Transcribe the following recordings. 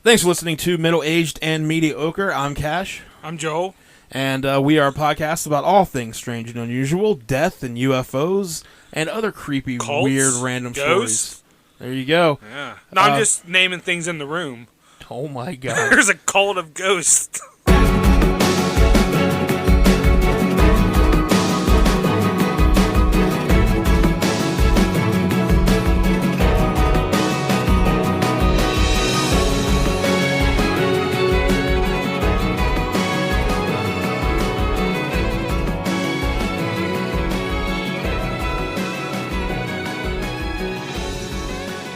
Thanks for listening to Middle Aged and Mediocre. I'm Cash. I'm Joel. And we are a podcast about all things strange and unusual, death and UFOs, and other creepy, Cults, weird, random ghosts. stories. There you go. Yeah. No, I'm just naming things in the room. Oh my God. There's a cult of ghosts.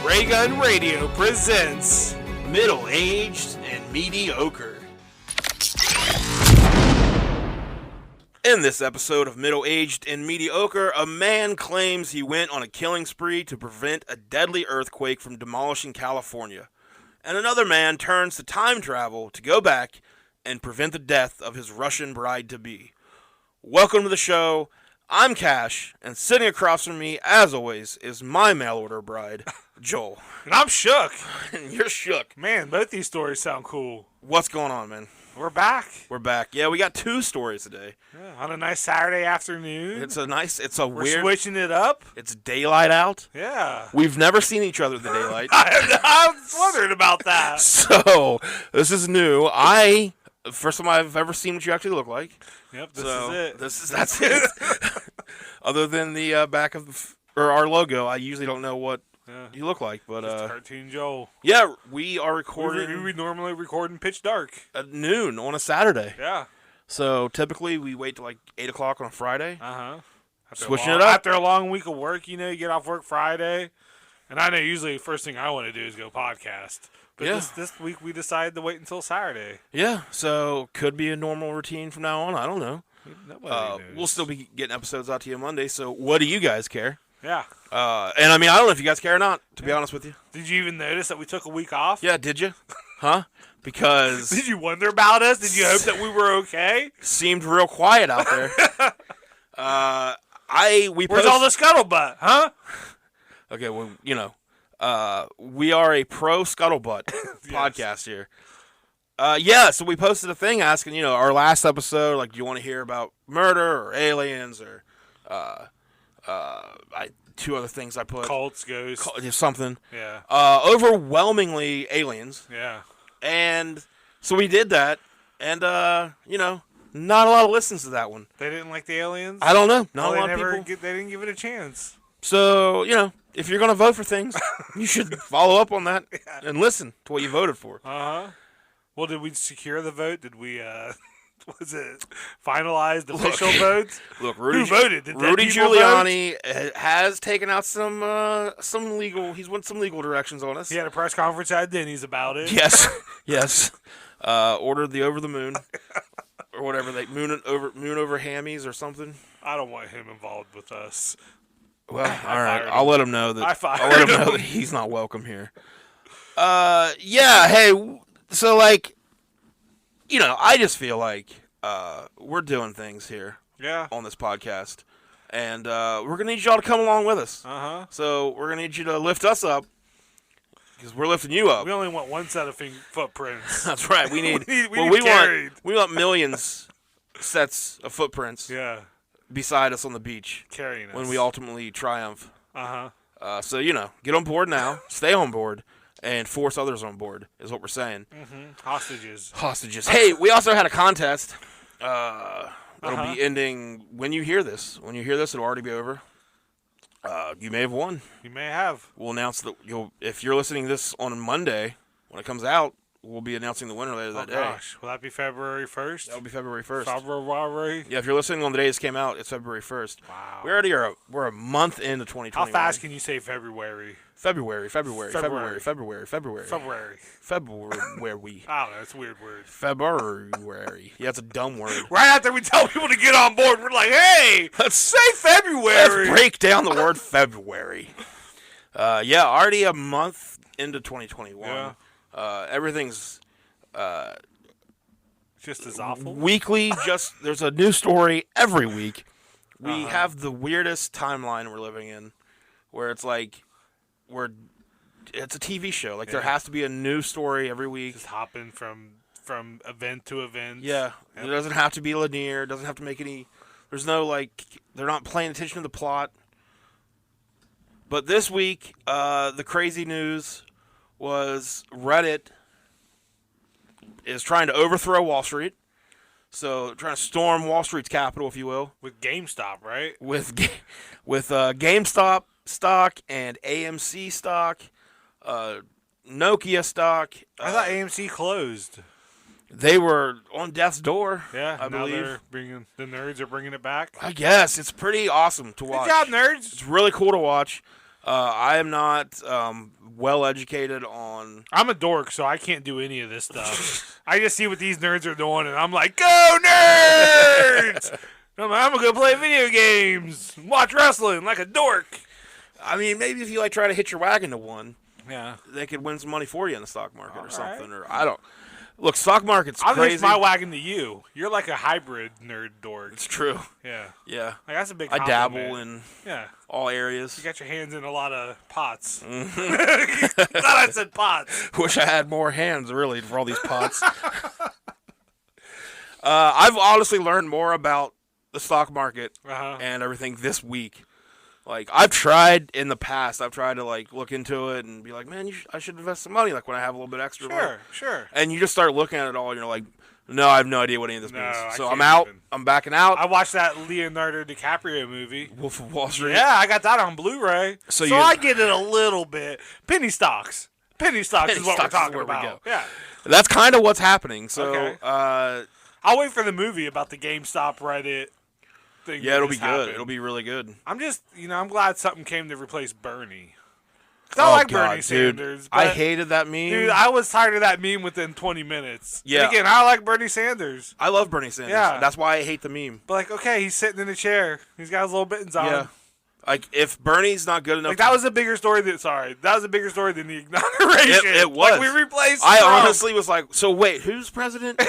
Ray Gun Radio presents Middle Aged and Mediocre. In this episode of Middle Aged and Mediocre, a man claims he went on a killing spree to prevent a deadly earthquake from demolishing California. And another man turns to time travel to go back and prevent the death of his Russian bride-to-be. Welcome to the show. I'm Cash, and sitting across from me, as always, is my mail-order bride, Joel. And I'm shook. And you're shook. Man, both these stories sound cool. What's going on, man? We're back. We're back. Yeah, we got two stories today. Yeah, on a nice Saturday afternoon. We're switching it up. It's daylight out. Yeah. We've never seen each other in the daylight. I was wondering about that. So, this is new. First time I've ever seen what you actually look like. Yep, this is it. That's it. Other than the back of our logo, I usually don't know what you look like. But just Cartoon Joel. Yeah, we are recording. We normally record in pitch dark. At noon on a Saturday. Yeah. So, typically, we wait till like 8 o'clock on a Friday. Uh-huh. Switching it up. After a long week of work, you get off work Friday. And I know usually the first thing I want to do is go podcast. But this week we decided to wait until Saturday. Yeah, so could be a normal routine from now on. I don't know. Nobody knows. We'll still be getting episodes out to you Monday, so what do you guys care? Yeah. And I mean, I don't know if you guys care or not, to be honest with you. Did you even notice that we took a week off? Yeah, did you? Huh? Because... Did you wonder about us? Did you hope that we were okay? Seemed real quiet out there. Where's all the scuttlebutt, huh? Okay, well, we are a pro scuttlebutt podcast here. So we posted a thing asking, our last episode, like, do you want to hear about murder or aliens or two other things I put. Cults, ghosts. Something. Yeah. Overwhelmingly aliens. Yeah. And so we did that, and, not a lot of listens to that one. They didn't like the aliens? I don't know. Not a lot of people. They didn't give it a chance. So, if you're going to vote for things, you should follow up on that and listen to what you voted for. Uh-huh. Well, did we secure the vote? Did we, finalize the official votes? Look, who voted? Did Rudy Giuliani has taken out some legal, he's went some legal directions on us. He had a press conference at Denny's about it. Yes. Ordered the over the moon. Or whatever, moon over hammies or something. I don't want him involved with us. Well, all right. I'll let him know that he's not welcome here. Hey, so I just feel like we're doing things here. Yeah. On this podcast, and we're gonna need y'all to come along with us. Uh-huh. So we're gonna need you to lift us up because we're lifting you up. We only want one set of footprints. That's right. We need. We want millions sets of footprints. Yeah. Beside us on the beach, carrying us when we ultimately triumph. So get on board now, stay on board, and force others on board is what we're saying. Mm-hmm. Hostages. Hey, we also had a contest. It'll be ending when you hear this. When you hear this, it'll already be over. You may have won. You may have. We'll announce that if you're listening to this on Monday when it comes out. We'll be announcing the winner later that day. Oh, gosh. Will that be February 1st? That'll be February 1st. February? Yeah, if you're listening on the day this came out, it's February 1st. Wow. We're a month into 2021. How fast can you say February? February. I don't know. That's a weird word. February. Yeah, it's a dumb word. Right after we tell people to get on board, we're like, hey, let's say February. Let's break down the word February. Already a month into 2021. Yeah. Everything's just as awful. Weekly, there's a new story every week. We have the weirdest timeline we're living in, where it's like we're it's a TV show. Like, there has to be a new story every week. Just hopping from event to event. Yeah. Yep. It doesn't have to be linear. It doesn't have to make any... There's no, like... They're not paying attention to the plot. But this week, the crazy news was Reddit is trying to overthrow Wall Street. So, trying to storm Wall Street's capital, if you will. With GameStop, right? With GameStop stock and AMC stock, Nokia stock. I thought AMC closed. They were on death's door. Yeah, I believe. They're the nerds are bringing it back. I guess it's pretty awesome to watch. Good job, nerds. It's really cool to watch. I am not well educated on. I'm a dork, so I can't do any of this stuff. I just see what these nerds are doing, and I'm like, go nerds! I'm gonna go play video games, watch wrestling like a dork. I mean, maybe if you like try to hitch your wagon to one, yeah, they could win some money for you in the stock market or something. Right. Or I don't. Look, stock market's I'll crazy. hitch my wagon to you. You're like a hybrid nerd dork. It's true. Yeah. Yeah. Like, that's a big I compliment. dabble in yeah. all areas. You got your hands in a lot of pots. Thought I said pots. Wish I had more hands, really, for all these pots. I've honestly learned more about the stock market and everything this week. Like, I've tried in the past. I've tried to, like, look into it and be like, man, I should invest some money, like, when I have a little bit extra money. Sure. And you just start looking at it all, and you're like, no, I have no idea what any of this means. So I'm can't out. even. I'm backing out. I watched that Leonardo DiCaprio movie. Wolf of Wall Street. Yeah, I got that on Bluray. So I get it a little bit. Penny stocks. Penny stocks is what we're stocks is talking where we about. go. Yeah. That's kind of what's happening. So, Okay. I'll wait for the movie about the GameStop Reddit thing. Yeah, it'll be happened. good. It'll be really good. I'm just, I'm glad something came to replace Bernie. I like Bernie Sanders. Dude, But, I hated that meme. Dude, I was tired of that meme within 20 minutes. Yeah. And again, I like Bernie Sanders. I love Bernie Sanders. Yeah. That's why I hate the meme. But, like, okay, he's sitting in a chair. He's got his little mittens on. Yeah. Like, if Bernie's not good enough... Like, that was a bigger story than the inauguration. It was. Like, we replaced I Trump. honestly was like, so wait, who's president?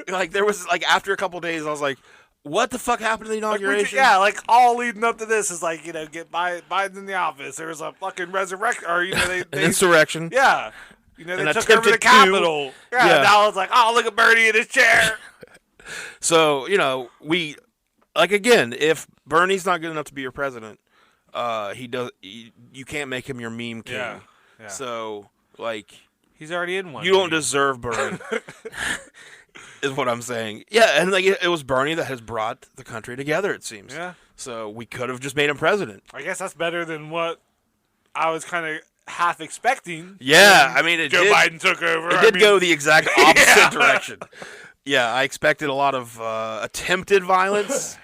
Like, there was, like, after a couple days, I was like, what the fuck happened to the inauguration? Like all leading up to this is like, get Biden in the office. There was a fucking resurrection, or they An insurrection. Yeah, they An took over the attempted coup. Capitol. Yeah, now it's like, oh, look at Bernie in his chair. So we, like, again, if Bernie's not good enough to be your president, you can't make him your meme king. Yeah. So, like, he's already in one. You don't deserve Bernie. Is what I'm saying. Yeah, and like it was Bernie that has brought the country together, it seems. Yeah. So we could have just made him president. I guess that's better than what I was kind of half expecting. Yeah, I mean, Joe Biden took over. It did go the exact opposite direction. Yeah, I expected a lot of attempted violence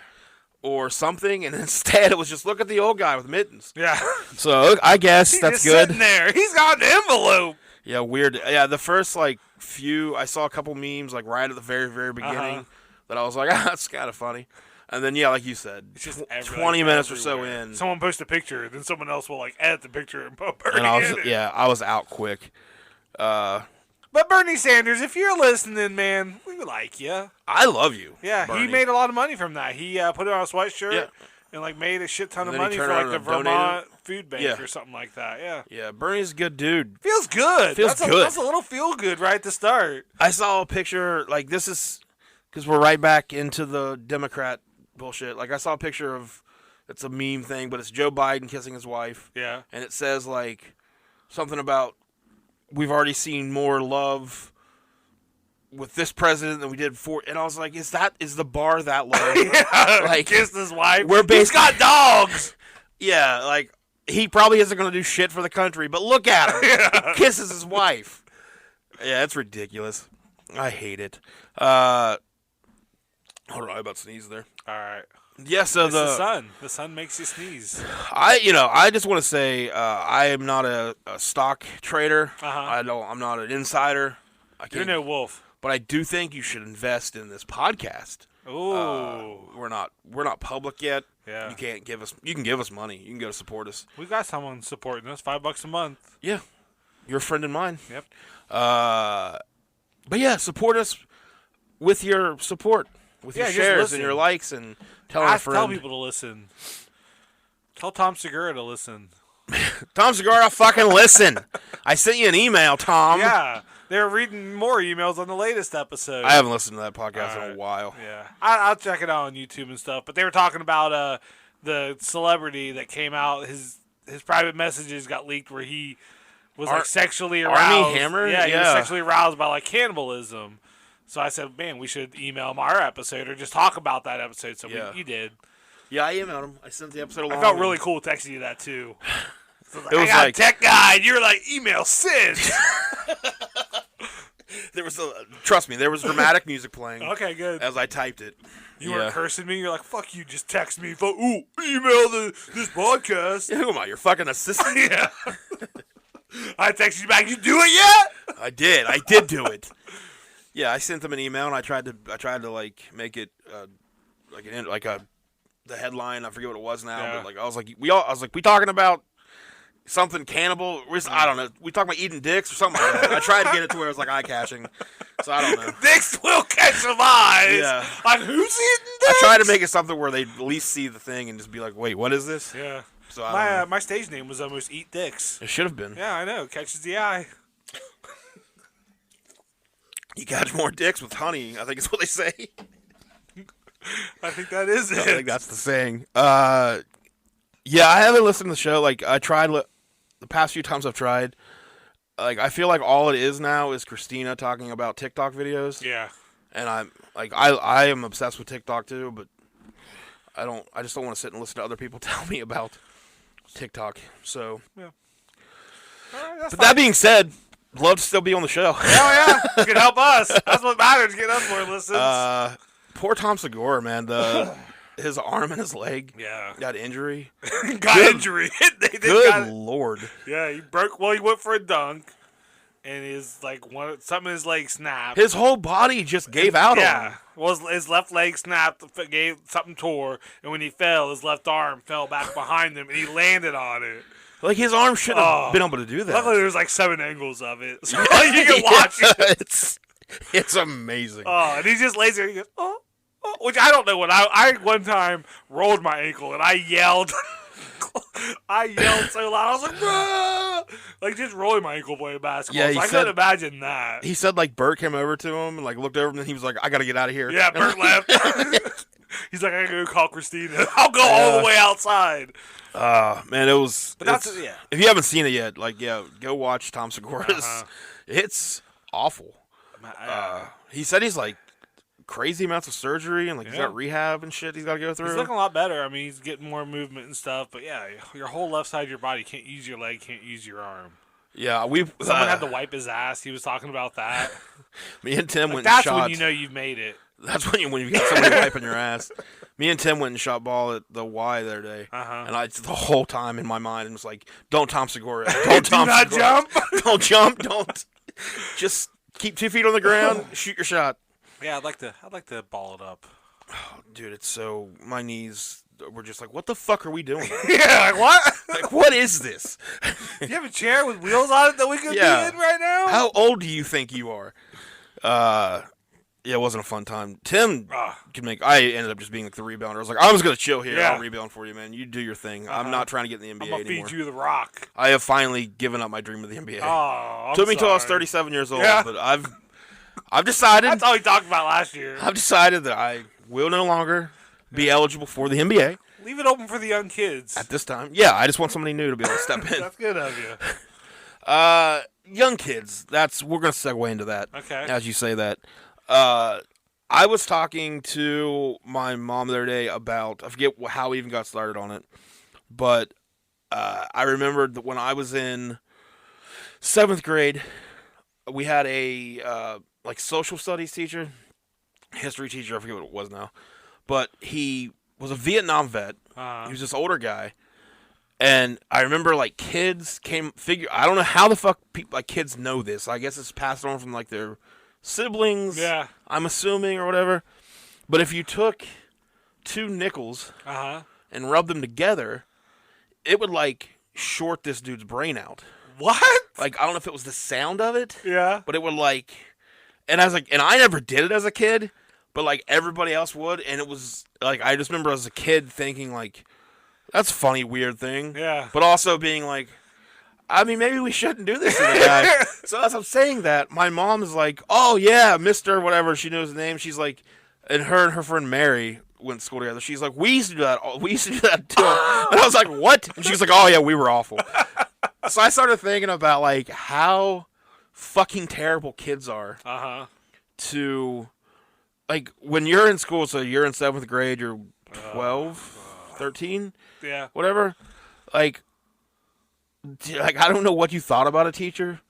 or something, and instead it was just look at the old guy with mittens. Yeah. So I guess He's that's just good. Sitting there, he's got an envelope. Yeah, weird. Yeah, the first few, I saw a couple memes right at the very, very beginning that I was like, that's kind of funny. And then, yeah, like you said, it's just 20 minutes or so in. Someone posts a picture, then someone else will edit the picture and put Bernie in it. Yeah, I was out quick. But Bernie Sanders, if you're listening, man, we like you. I love you. Yeah, Bernie. He made a lot of money from that. He put it on a sweatshirt and made a shit ton of money for the Vermont Food Bank or something like that. Yeah. Yeah, Bernie's a good dude. Feels good. Feels good. That's a little feel good right to start. I saw a picture this is because we're right back into the Democrat bullshit. I saw a picture of it's a meme thing, but it's Joe Biden kissing his wife. Yeah. And it says something about we've already seen more love with this president than we did before, and I was like, is the bar that low? Yeah, kissed his wife. He's got dogs. Yeah, he probably isn't going to do shit for the country, but look at him. He kisses his wife. Yeah, it's ridiculous. I hate it. Hold on, I about sneeze there. All right. Yeah, so it's the sun. The sun makes you sneeze. I just want to say I am not a stock trader. Uh-huh. I'm not an insider. You're no wolf. But I do think you should invest in this podcast. Ooh. We're not public yet. Yeah. You can give us money. You can go to support us. We got someone supporting us, $5 a month. Yeah. You're a friend of mine. Yep. But yeah, support us with your support, with your shares and your likes, and tell a friend. Tell people to listen. Tell Tom Segura to listen. Tom Segura, fucking listen. I sent you an email, Tom. Yeah. They were reading more emails on the latest episode. I haven't listened to that podcast in a while. Yeah. I'll check it out on YouTube and stuff. But they were talking about the celebrity that came out. His private messages got leaked where he was like sexually aroused. Armie Hammer? Yeah, he was sexually aroused by like cannibalism. So I said, man, we should email him our episode or just talk about that episode. So you did. Yeah, I emailed him. I sent the episode along. I felt really cool texting you that too. So it was I got like a tech guy, and you're like, email Sid. There was trust me, there was dramatic music playing. Okay, good. As I typed it. You weren't cursing me. You're like, fuck you. Just text me. Email this podcast. Who am I? Your fucking assistant? Yeah. I texted you back. You do it yet? I did do it. Yeah, I sent them an email and I tried to like make it the headline. I forget what it was now, but like I was like we talking about something cannibal. I don't know. We talking about eating dicks or something like that. I tried to get it to where it was like eye catching. So I don't know. Dicks will catch some eyes. Yeah. Like who's eating dicks? I tried to make it something where they at least see the thing and just be like, wait, what is this? Yeah. So my stage name was almost Eat Dicks. It should have been. Yeah, I know. Catches the eye. You catch more dicks with honey, I think is what they say. I think that is it. I think that's the saying. Yeah, I haven't listened to the show. Like, I tried, the past few times I've tried, like, I feel like all it is now is Christina talking about TikTok videos. Yeah. And I'm, like, I am obsessed with TikTok too, but I just don't want to sit and listen to other people tell me about TikTok. So. Yeah. All right, but that being said, love to still be on the show. Hell yeah. You can help us. That's what matters. Get us more listens. Poor Tom Segura, man. His arm and his leg got injury. Injury. Good Lord. Yeah, he broke. Well, he went for a dunk, and his something in his leg snapped. His whole body just gave out on him. Well, his left leg snapped, something tore, and when he fell, his left arm fell back behind him, and he landed on it. Like, his arm shouldn't have been able to do that. Luckily, there's like 7 angles of it, so you can watch it. It's amazing. Oh, and he just lays there, and he goes, oh. Which I don't know what I one time rolled my ankle and I yelled. I yelled so loud. I was like, "Ah!" Like just rolling my ankle playing basketball. Yeah, so I couldn't imagine that. He said like Bert came over to him and like looked over him and he was like, "I got to get out of here." Yeah, Bert left. He's like, "I gotta go call Christina. I'll go all the way outside." Man, it was. But that's If you haven't seen it yet, like go watch Tom Segura's. It's awful. He said he's like crazy amounts of surgery and like he's got rehab and shit he's got to go through. He's looking a lot better. I mean, he's getting more movement and stuff. But yeah, your whole left side of your body can't use your leg, can't use your arm. Yeah, someone had to wipe his ass. He was talking about that. Me and Tim went. That's and shot. when you know you've made it. That's when you got somebody wiping your ass. Me and Tim went and shot ball at the Y the other day, and the whole time in my mind it was like, "Don't Tom Segura, don't Tom Segura, jump, don't jump, don't just keep 2 feet on the ground, shoot your shot." Yeah, I'd like to ball it up. Oh, dude, it's so my knees were just like, what the fuck are we doing? Yeah, like what? Like what is this? You have a chair with wheels on it that we could be in right now? How old do you think you are? Yeah, it wasn't a fun time. Tim could make. I ended up just being like the rebounder. I was like, I'm just gonna chill here. I'll rebound for you, man. You do your thing. I'm not trying to get in the NBA anymore. I'm gonna feed you the rock. I have finally given up my dream of the NBA. Oh, Took me till I was 37 years old, but I've decided. That's all we talked about last year. I've decided that I will no longer be eligible for the NBA. Leave it open for the young kids. At this time. Yeah, I just want somebody new to be able to step in. That's good of you. Young kids. We're going to segue into that. Okay. As you say that. I was talking to my mom the other day about, I forget how we even got started on it, but I remembered that when I was in 7th grade, we had a social studies teacher, history teacher, I forget what it was now, but he was a Vietnam vet. He was this older guy, and I remember like kids I don't know how the fuck kids know this. I guess it's passed on from like their siblings. Yeah, I'm assuming or whatever. But if you took 2 nickels and rubbed them together, it would like short this dude's brain out. What? Like I don't know if it was the sound of it. Yeah. But it would like, and I was like, and I never did it as a kid, but like everybody else would, and it was like I just remember as a kid thinking like, That's a funny, weird thing. Yeah. But also being like, I mean, maybe we shouldn't do this to the guy. So as I'm saying that, my mom is like, oh, yeah, Mr. whatever, she knows his name. She's like, and her friend Mary went to school together. She's like, we used to do that. We used to do that too. And I was like, what? And she was like, oh, yeah, we were awful. So I started thinking about, like, how fucking terrible kids are to, like, when you're in school, so you're in 7th grade, you're 12, 13, yeah, whatever. Like, I don't know what you thought about a teacher,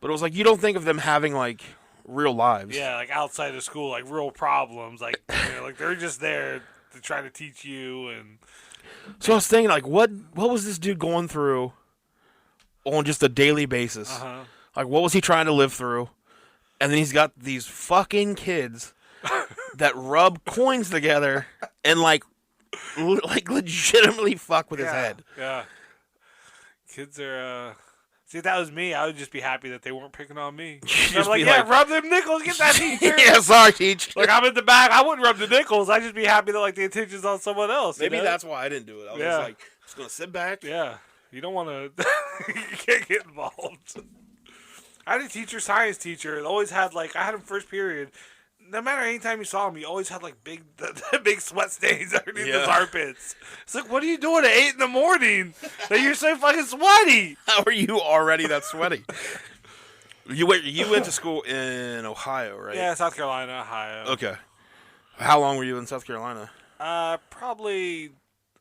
but it was like, you don't think of them having, like, real lives. yeah, like outside of school, like real problems, like like they're just there to try to teach you. And so I was thinking, like, what was this dude going through on just a daily basis? Like, what was he trying to live through? And then he's got these fucking kids that rub coins together and like legitimately fuck with his head. Yeah, kids are. See, if that was me, I would just be happy that they weren't picking on me. I'm like, yeah, rub them nickels, get that teacher. Yeah, sorry, teacher. Like, I'm in the back, I wouldn't rub the nickels. I'd just be happy that, like, the attention's on someone else. Maybe that's why I didn't do it. I was just like, just going to sit back. Yeah, you don't want to, you can't get involved. I had a science teacher, that always had, like, I had him first period. No matter any time you saw him, he always had like big sweat stains underneath his armpits. It's like, what are you doing at 8 a.m. that you're so fucking sweaty? How are you already that sweaty? You went to school in Ohio, right? Yeah, South Carolina, Ohio. Okay. How long were you in South Carolina? Probably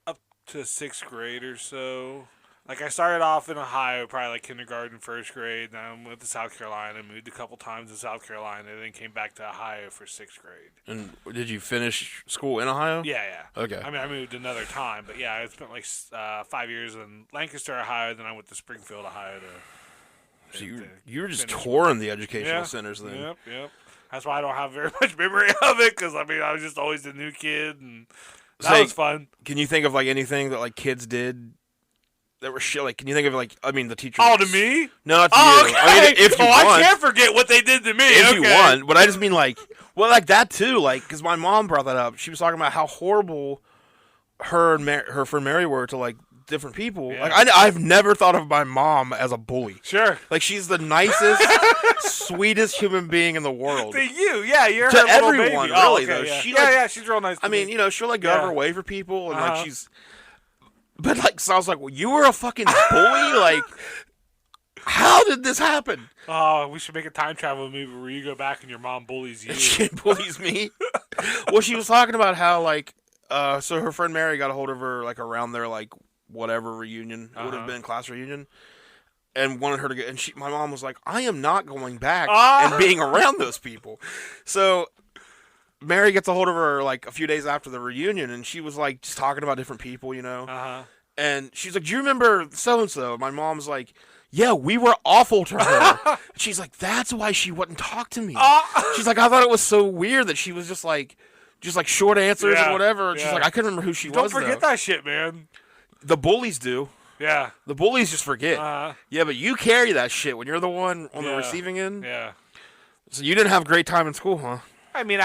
up to 6th grade or so. Like, I started off in Ohio, probably like kindergarten, 1st grade. Then I went to South Carolina, moved a couple times to South Carolina, and then came back to Ohio for 6th grade. And did you finish school in Ohio? Yeah, yeah. Okay. I mean, I moved another time, but yeah, I spent like 5 years in Lancaster, Ohio. Then I went to Springfield, Ohio So you were just touring the educational centers then. Yep. That's why I don't have very much memory of it, because I mean, I was just always the new kid, and that was fun. Can you think of like anything that like kids did that were shit? Like, can you think of like, I mean, the teacher? Oh, to me? No, not to you. Okay. I mean, if you want, I can't forget what they did to me. If you want, but I just mean like, well, like that too, like, because my mom brought that up. She was talking about how horrible her and her friend Mary were to like different people. Yeah. Like, I've never thought of my mom as a bully. Sure. Like, she's the nicest, sweetest human being in the world. To you, yeah, you're to her little everyone, baby. really. Okay, Though yeah. she, she's real nice. I mean, you know, she'll like go out of her way for people, and like she's. But like, so I was like, well, you were a fucking bully, like. How did this happen? Oh, we should make a time travel movie where you go back and your mom bullies you. She bullies me. Well, she was talking about how like, so her friend Mary got a hold of her like around their like whatever reunion. It would have been class reunion, and wanted her to get. And my mom was like, I am not going back and being around those people. So Mary gets a hold of her like a few days after the reunion, and she was like just talking about different people, you know. And she's like, do you remember so and so? My mom's like, yeah, we were awful to her. She's like, that's why she wouldn't talk to me. She's like, I thought it was so weird that she was just like short answers and whatever. And she's like, I couldn't remember who she was. Don't forget that shit, man. The bullies do. Yeah. The bullies just forget. Yeah, but you carry that shit when you're the one on the receiving end. Yeah. So you didn't have a great time in school, huh? I mean,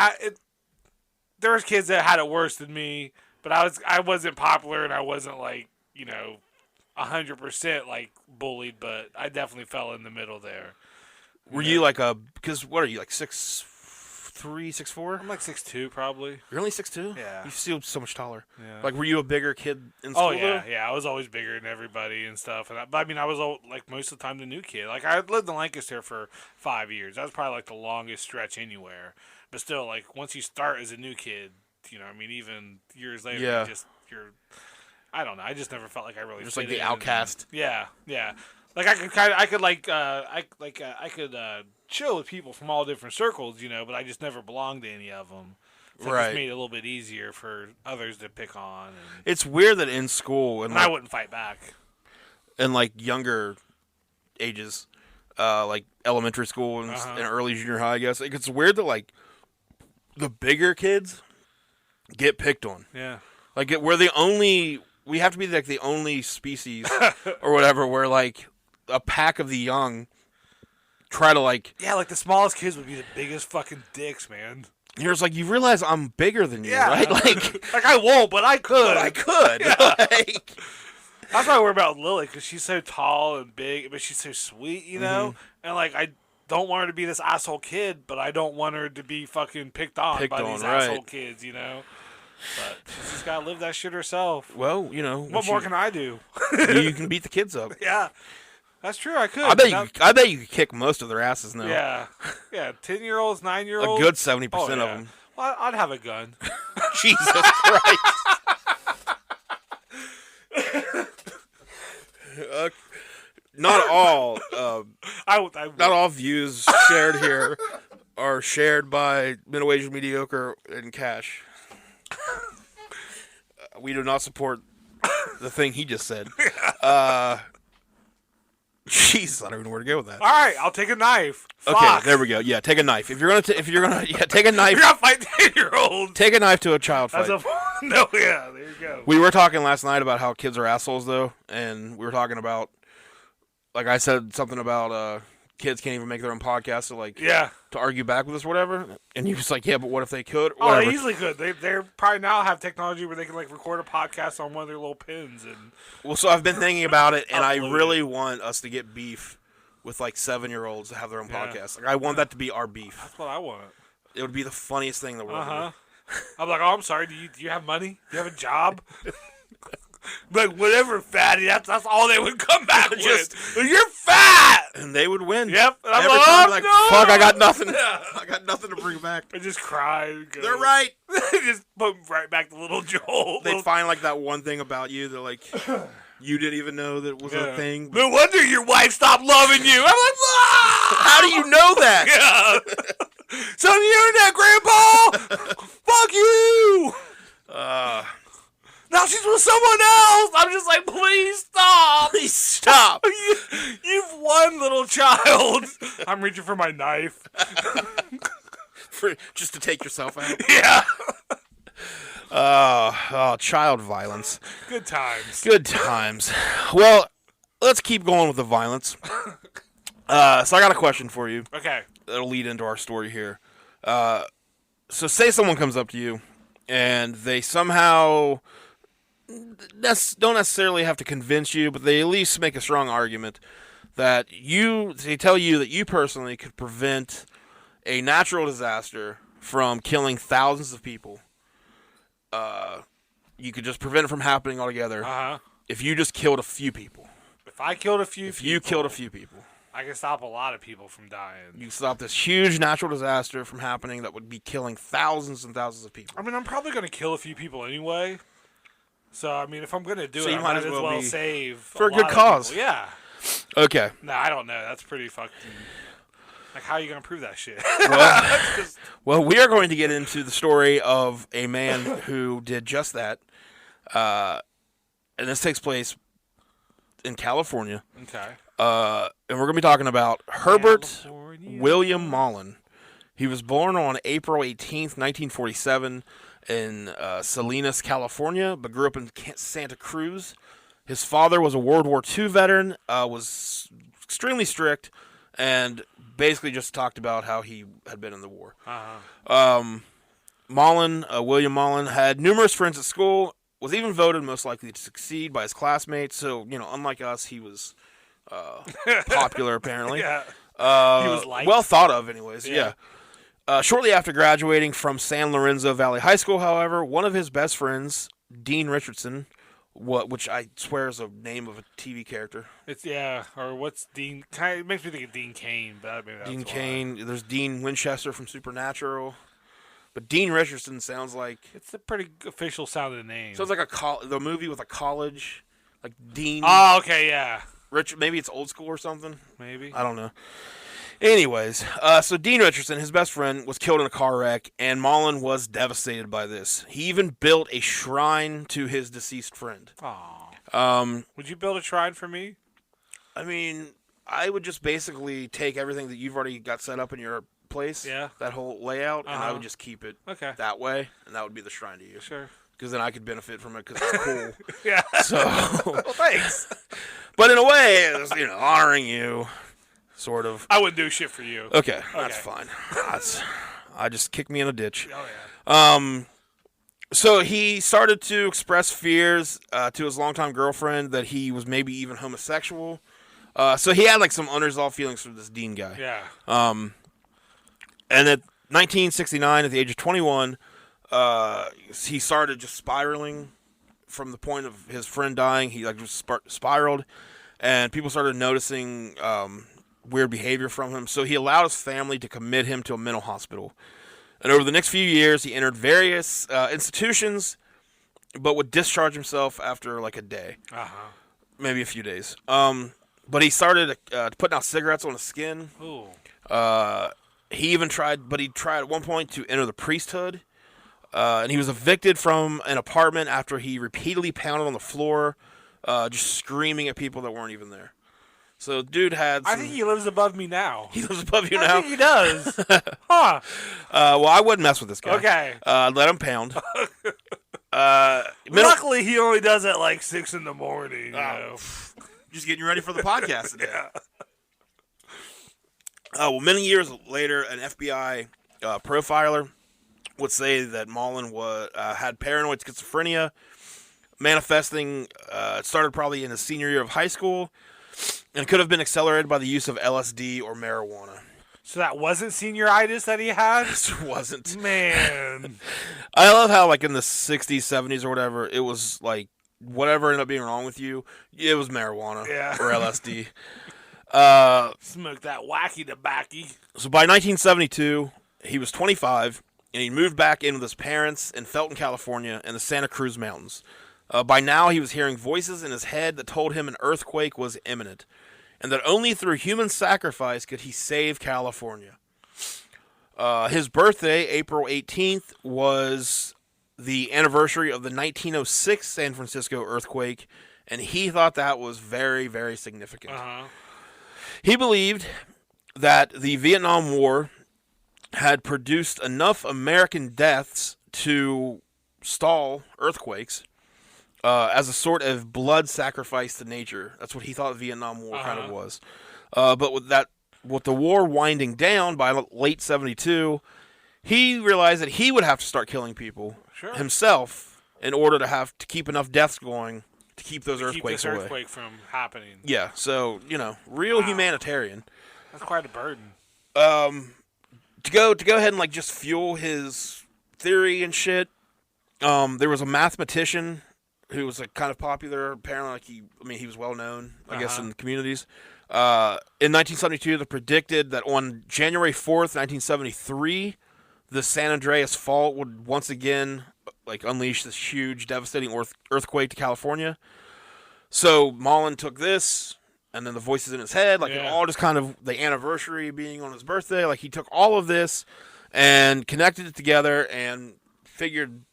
there was kids that had it worse than me, but I wasn't popular, and I wasn't like, you know, 100% like bullied, but I definitely fell in the middle there. Were you like because what are you, like 6'3", 6'4"? I'm like 6'2", probably. You're only 6'2"? Yeah. You feel so much taller. Yeah. Like, were you a bigger kid in school? Oh yeah, yeah. I was always bigger than everybody and stuff. But I mean, I was like most of the time the new kid. Like, I lived in Lancaster for 5 years. That was probably like the longest stretch anywhere. But still, like, once you start as a new kid, you know, I mean, even years later, you're. I don't know. I just never felt like I really just fit like the in. outcast. Yeah. Like, I could chill with people from all different circles, you know, but I just never belonged to any of them. So it just made it a little bit easier for others to pick on. It's weird that in school and I wouldn't fight back. In like younger ages, like elementary school and early junior high, I guess. Like, it's weird that like the bigger kids get picked on. Yeah. Like we have to be like the only species or whatever where like a pack of the young try to like. Yeah, like the smallest kids would be the biggest fucking dicks, man. You're just like, you realize I'm bigger than you, Yeah. right? Like, Like, I won't, but I could. but I could. Yeah. Like, That's why I worry about Lily, because she's so tall and big, but she's so sweet, you know? And, like, I don't want her to be this asshole kid, but I don't want her to be fucking picked on by these asshole kids, you know? But she's just got to live that shit herself. well, you know. What more can I do? You can beat the kids up. Yeah. That's true, I could. I bet you could kick most of their asses now. Yeah. Yeah, 10-year-olds, 9-year-olds. A good 70% Oh, yeah. of them. Well, I'd have a gun. Jesus Christ. Not all. Not all views shared here are shared by middle-aged, mediocre, and cash. We do not support the thing he just said. Jeez, I don't even know where to go with that. All right, I'll take a knife. Okay, Fuck. there we go. Yeah, take a knife. If you're gonna take a knife. You're gonna fight 10-year-olds. Take a knife to a child fight. No, yeah, there you go. We were talking last night about how kids are assholes, though, and we were talking about, like I said, something about kids can't even make their own podcast, so to argue back with us or whatever. And he was like, yeah, but what if they could? Oh, Whatever. they easily could. They're probably now have technology where they can record a podcast on one of their little pins and. Well, so I've been thinking about it, and I Upload really want us to get beef with 7-year-olds to have their own podcast. Like, I want that to be our beef. That's what I want. It would be the funniest thing in the world. I'm like, oh, I'm sorry. Do you have money? Do you have a job? Like, whatever, fatty. That's all they would come back with. You're fat! And they would win. Yep. And I'm Every like, time, no! fuck, I got nothing. Yeah. I got nothing to bring back. I just cry. And go. They're right. Just put right back to little Joel. They'd find that one thing about you that you didn't even know that was a thing. No wonder your wife stopped loving you. I'm like, ah! How do you know that? Yeah. It's on the internet, Grandpa. Fuck you. Now she's with someone else. I'm just like, please stop. Please stop. You've won, little child. I'm reaching for my knife. Just to take yourself out. Yeah. Child violence. Good times. Good times. Well, let's keep going with the violence. So I got a question for you. Okay. That'll lead into our story here. So say someone comes up to you and they somehow don't necessarily have to convince you, but they at least make a strong argument that they tell you that you personally could prevent a natural disaster from killing thousands of people. You could just prevent it from happening altogether. If you just killed a few people. If I killed a few people. If you killed a few people. I can stop a lot of people from dying. You can stop this huge natural disaster from happening that would be killing thousands and thousands of people. I mean, I'm probably going to kill a few people anyway. So, I mean, if I'm going to do it, I might as well save for a good cause. Yeah. Okay. No, I don't know. That's pretty fucking... Like, how are you going to prove that shit? Well, we are going to get into the story of a man who did just that. And this takes place in California. Okay. And we're going to be talking about Herbert William Mullin. He was born on April 18th, 1947 in Salinas, California, but grew up in Santa Cruz. His father was a World War II veteran, was extremely strict, and basically just talked about how he had been in the war. William Mullin, had numerous friends at school, was even voted most likely to succeed by his classmates. So, unlike us, he was popular, apparently. Yeah. He was liked. Well thought of, anyways. Yeah. Shortly after graduating from San Lorenzo Valley High School, however, one of his best friends, Dean Richardson, which I swear is a name of a TV character. Or what's Dean? It makes me think of Dean Cain, but maybe that's Dean why. Cain. There's Dean Winchester from Supernatural. But Dean Richardson sounds like... It's a pretty official sounding name. Sounds like the movie with a college, like Dean... Oh, okay, yeah. Maybe it's Old School or something? Maybe. I don't know. Anyways, so Dean Richardson, his best friend, was killed in a car wreck, and Mullin was devastated by this. He even built a shrine to his deceased friend. Aww. Would you build a shrine for me? I mean, I would just basically take everything that you've already got set up in your place, that whole layout, and I would just keep it that way, and that would be the shrine to you. Sure. Because then I could benefit from it because it's cool. Yeah. So, well, thanks. But in a way, it's, honoring you, sort of. I wouldn't do shit for you. Okay, that's fine. I just kicked me in a ditch. Oh yeah. So he started to express fears to his longtime girlfriend that he was maybe even homosexual. So he had like some unresolved feelings for this Dean guy. Yeah. And at 1969, at the age of 21, he started just spiraling from the point of his friend dying. He like just spiraled, and people started noticing weird behavior from him. So he allowed his family to commit him to a mental hospital. And over the next few years, he entered various institutions, but would discharge himself after like a day, maybe a few days. But he started putting out cigarettes on his skin. Ooh. He even tried at one point to enter the priesthood. And he was evicted from an apartment after he repeatedly pounded on the floor, just screaming at people that weren't even there. So, dude had I think he lives above me now. He lives above you I now? think he does. Huh. Well, I wouldn't mess with this guy. Okay. Let him pound. Luckily, he only does it like 6 in the morning. You know? Just getting ready for the podcast today. Well, many years later, an FBI profiler would say that Mullin had paranoid schizophrenia, manifesting. It started probably in his senior year of high school, and could have been accelerated by the use of LSD or marijuana. So that wasn't senioritis that he had? It wasn't. Man. I love how, like, in the 60s, 70s, or whatever, it was, like, whatever ended up being wrong with you, it was marijuana or LSD. Smoke that wacky tobacco. So by 1972, he was 25, and he moved back in with his parents in Felton, California, in the Santa Cruz Mountains. By now, he was hearing voices in his head that told him an earthquake was imminent, and that only through human sacrifice could he save California. His birthday, April 18th, was the anniversary of the 1906 San Francisco earthquake, and he thought that was very, very significant. He believed that the Vietnam War had produced enough American deaths to stall earthquakes as a sort of blood sacrifice to nature. That's what he thought the Vietnam War kind of was. But with the war winding down by late 72, he realized that he would have to start killing people himself in order to keep enough deaths going to keep those earthquakes away. Earthquake from happening. Yeah, so, real humanitarian. That's quite a burden. To go ahead and like just fuel his theory and shit. There was a mathematician who was like kind of popular. Apparently, he was well known, I guess, in the communities. In 1972, they predicted that on January 4th, 1973, the San Andreas Fault would once again like unleash this huge, devastating earthquake to California. So Mullin took this, and then the voices in his head, like it all just kind of the anniversary being on his birthday. Like he took all of this and connected it together and figured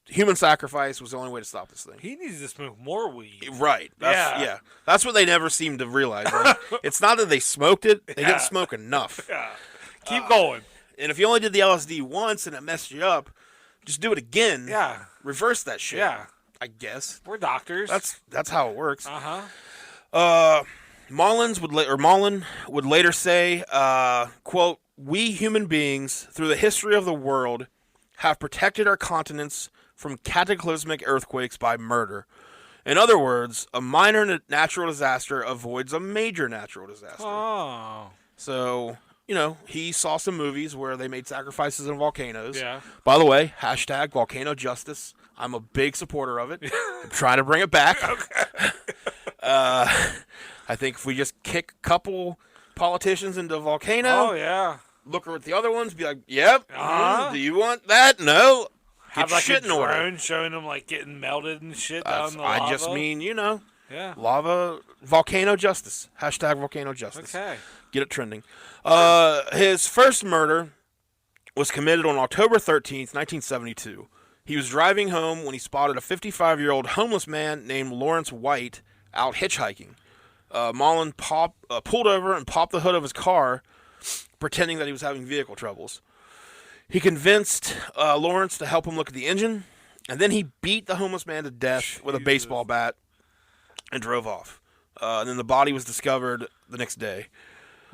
human sacrifice was the only way to stop this thing. He needs to smoke more weed. Right. That's what they never seem to realize. Right? It's not that they smoked it; they didn't smoke enough. Yeah. Keep going. And if you only did the LSD once and it messed you up, just do it again. Yeah. Reverse that shit. Yeah. I guess. We're doctors. That's how it works. Mullin would later say, quote, "We human beings, through the history of the world, have protected our continents from cataclysmic earthquakes by murder. In other words, a minor natural disaster avoids a major natural disaster." Oh. So, he saw some movies where they made sacrifices in volcanoes. Yeah. By the way, hashtag volcano justice. I'm a big supporter of it. I'm trying to bring it back. Okay. I think if we just kick a couple politicians into a volcano, look at the other ones, be like, "Yep, do you want that? No." Have like a drone showing them like getting melted and shit down the lava. I just mean, lava, volcano justice. Hashtag volcano justice. Okay. Get it trending. His first murder was committed on October 13th, 1972. He was driving home when he spotted a 55-year-old homeless man named Lawrence White out hitchhiking. Mullin pulled over and popped the hood of his car, pretending that he was having vehicle troubles. He convinced Lawrence to help him look at the engine, and then he beat the homeless man to death with a baseball bat and drove off. And then the body was discovered the next day.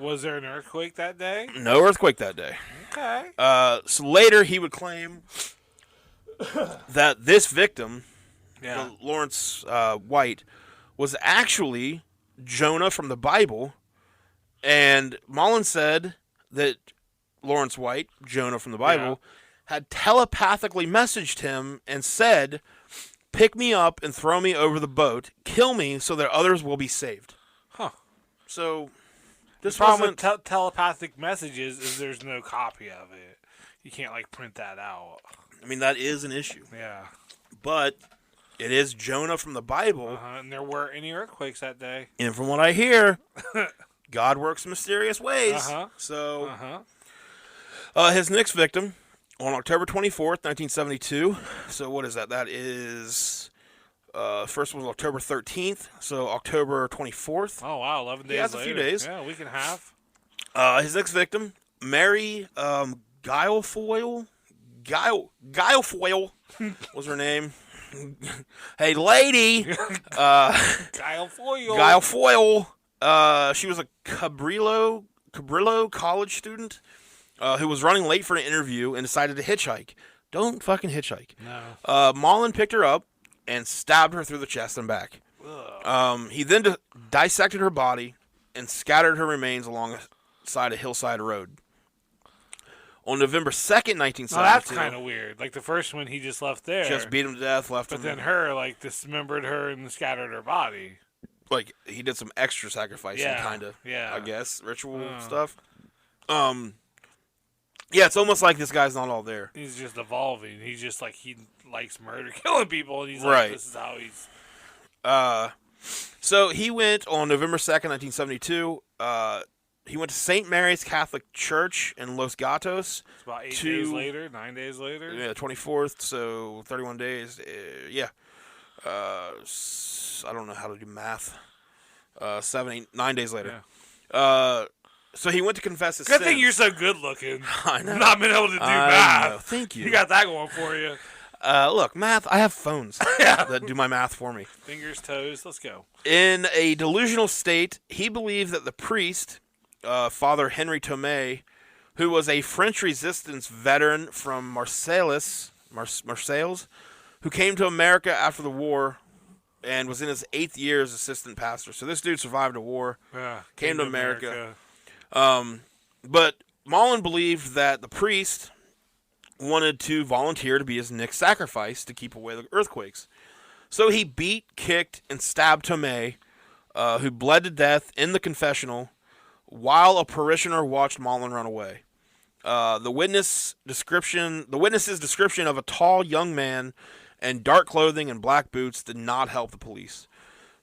Was there an earthquake that day? No earthquake that day. Okay. So later he would claim that this victim, Lawrence White, was actually Jonah from the Bible, and Mullin said that Lawrence White, Jonah from the Bible, had telepathically messaged him and said, "Pick me up and throw me over the boat. Kill me so that others will be saved." Huh. So this The problem wasn't... with telepathic messages is there's no copy of it. You can't, like, print that out. I mean, that is an issue. Yeah. But it is Jonah from the Bible. And there weren't any earthquakes that day. And from what I hear, God works in mysterious ways. So his next victim, on October 24th, 1972. So what is that? That is... first was October 13th, so October 24th. Oh, wow, 11 days that's later. A few days. Yeah, a week and a half. His next victim, Mary Guilfoyle. Guilfoyle was her name. Hey, lady. Guilfoyle. She was a Cabrillo college student who was running late for an interview and decided to hitchhike. Don't fucking hitchhike. No. Mullin picked her up and stabbed her through the chest and back. He then dissected her body and scattered her remains alongside a hillside road. On November 2nd, 1972... Well, that's kind of weird. Like, the first one, he just left there. Just beat him to death, left him... But then her, like, dismembered her and scattered her body. Like, he did some extra sacrificing, kind of, I guess, ritual stuff. Yeah, it's almost like this guy's not all there. He's just evolving. He's just, like, he likes murder, killing people, and he's like, this is how he's... So, he went on November 2nd, 1972... he went to St. Mary's Catholic Church in Los Gatos. It's about 8 days later, 9 days later. Yeah, 24th, so 31 days. I don't know how to do math. 9 days later. Yeah. So he went to confess his sins. Good thing you're so good looking. I know. Not being able to do math. Know. Thank you. You got that going for you. Look, math, I have phones that do my math for me. Fingers, toes, let's go. In a delusional state, he believed that the priest... Father Henry Tomei, who was a French resistance veteran from Marseilles, who came to America after the war and was in his 8th year as assistant pastor. So this dude survived a war, came to America. But Mullin believed that the priest wanted to volunteer to be his next sacrifice to keep away the earthquakes. So he beat, kicked, and stabbed Tomei, who bled to death in the confessional, while a parishioner watched Mullin run away. The witness's description of a tall young man in dark clothing and black boots did not help the police,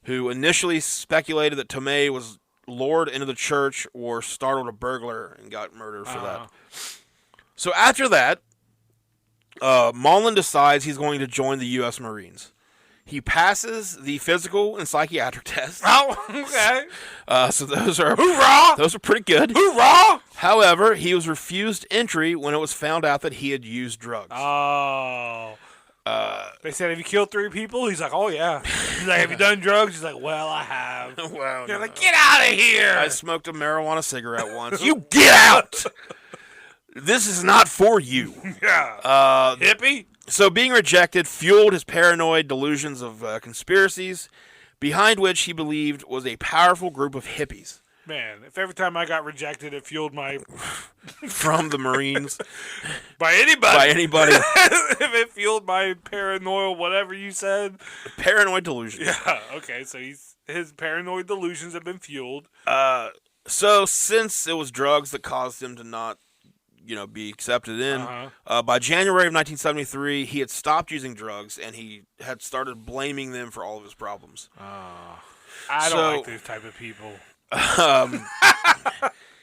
who initially speculated that Tomei was lured into the church or startled a burglar and got murdered for that. So after that, Mullin decides he's going to join the U.S. Marines. He passes the physical and psychiatric tests. Oh, okay. So those are... Hoorah! Those are pretty good. Hoorah! However, he was refused entry when it was found out that he had used drugs. Oh. They said, have you killed 3 people? He's like, oh, yeah. He's like, have you done drugs? He's like, well, I have. Well, They're like, get out of here! I smoked a marijuana cigarette once. You get out! This is not for you. Yeah. Hippie? So being rejected fueled his paranoid delusions of conspiracies, behind which he believed was a powerful group of hippies. Man, if every time I got rejected, it fueled my... From the Marines. By anybody. If it fueled my paranoid, whatever you said. Paranoid delusions. Yeah, okay, so his paranoid delusions have been fueled. So since it was drugs that caused him to not be accepted in. By January of 1973, he had stopped using drugs, and he had started blaming them for all of his problems. I don't like those type of people.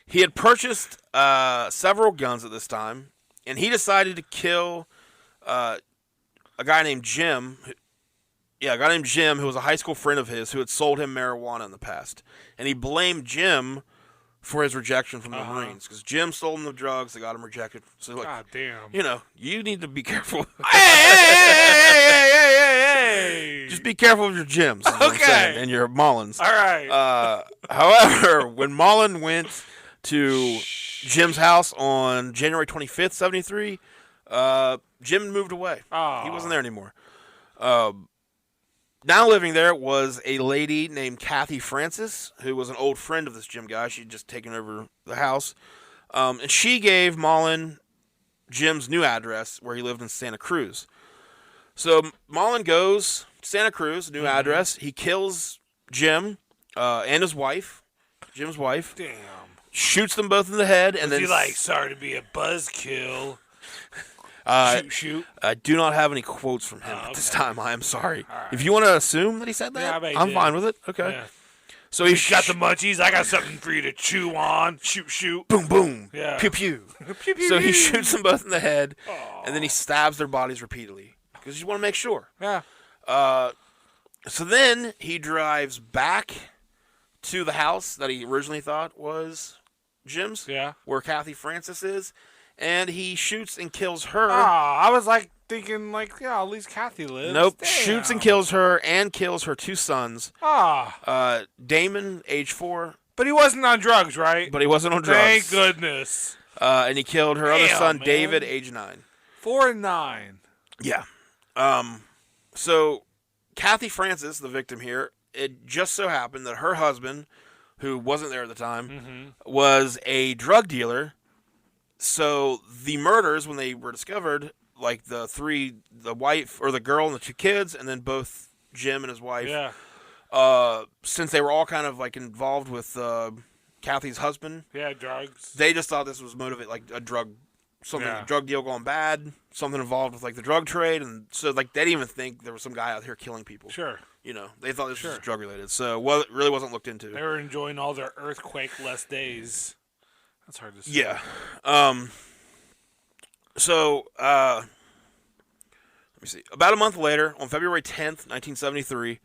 He had purchased several guns at this time, and he decided to kill a guy named Jim. A guy named Jim, who was a high school friend of his, who had sold him marijuana in the past. And he blamed Jim for his rejection from the Marines, because Jim sold him the drugs that got him rejected. So, like, God damn. You need to be careful. Hey! Just be careful with your Jims, and your Mullins. All right. However, when Mullin went to Jim's house on January 25th, 73, Jim moved away. Oh. He wasn't there anymore. Now living there was a lady named Kathy Francis, who was an old friend of this Jim guy. She'd just taken over the house. And she gave Mullin Jim's new address where he lived in Santa Cruz. So Mullin goes to Santa Cruz, new address. He kills Jim and his wife, Jim's wife. Damn. Shoots them both in the head. And Was then he like, sorry to be a buzzkill? Shoot. I do not have any quotes from him at this time. I am sorry. Right. If you want to assume that he said that, I'm fine with it. Okay. Yeah. So he's got the munchies. I got something for you to chew on. Shoot, shoot. Boom, boom. Yeah. Pew, pew. Pew, pew. So he shoots them both in the head, and then he stabs their bodies repeatedly because you want to make sure. Yeah. So then he drives back to the house that he originally thought was Jim's. Yeah. Where Kathy Francis is. And he shoots and kills her. I was like thinking, like, yeah, at least Kathy lives. Nope. Damn. Shoots and kills her and kills her two sons. Damon, age 4. But he wasn't on drugs, right? But he wasn't on drugs. Thank goodness. And he killed her other son, man. David, age 9. 4 and 9. Yeah. So Kathy Francis, the victim here, it just so happened that her husband, who wasn't there at the time, was a drug dealer. So the murders, when they were discovered, like the wife or the girl and the 2 kids, and then both Jim and his wife. Yeah. Since they were all kind of like involved with Kathy's husband. Yeah, drugs. They just thought this was motivated, like a drug deal going bad, something involved with like the drug trade, and so like they didn't even think there was some guy out here killing people. Sure. You know, they thought this was drug related. So it really wasn't looked into. They were enjoying all their earthquake-less days. That's hard to say. Yeah. So, let me see. About a month later, on February 10th, 1973,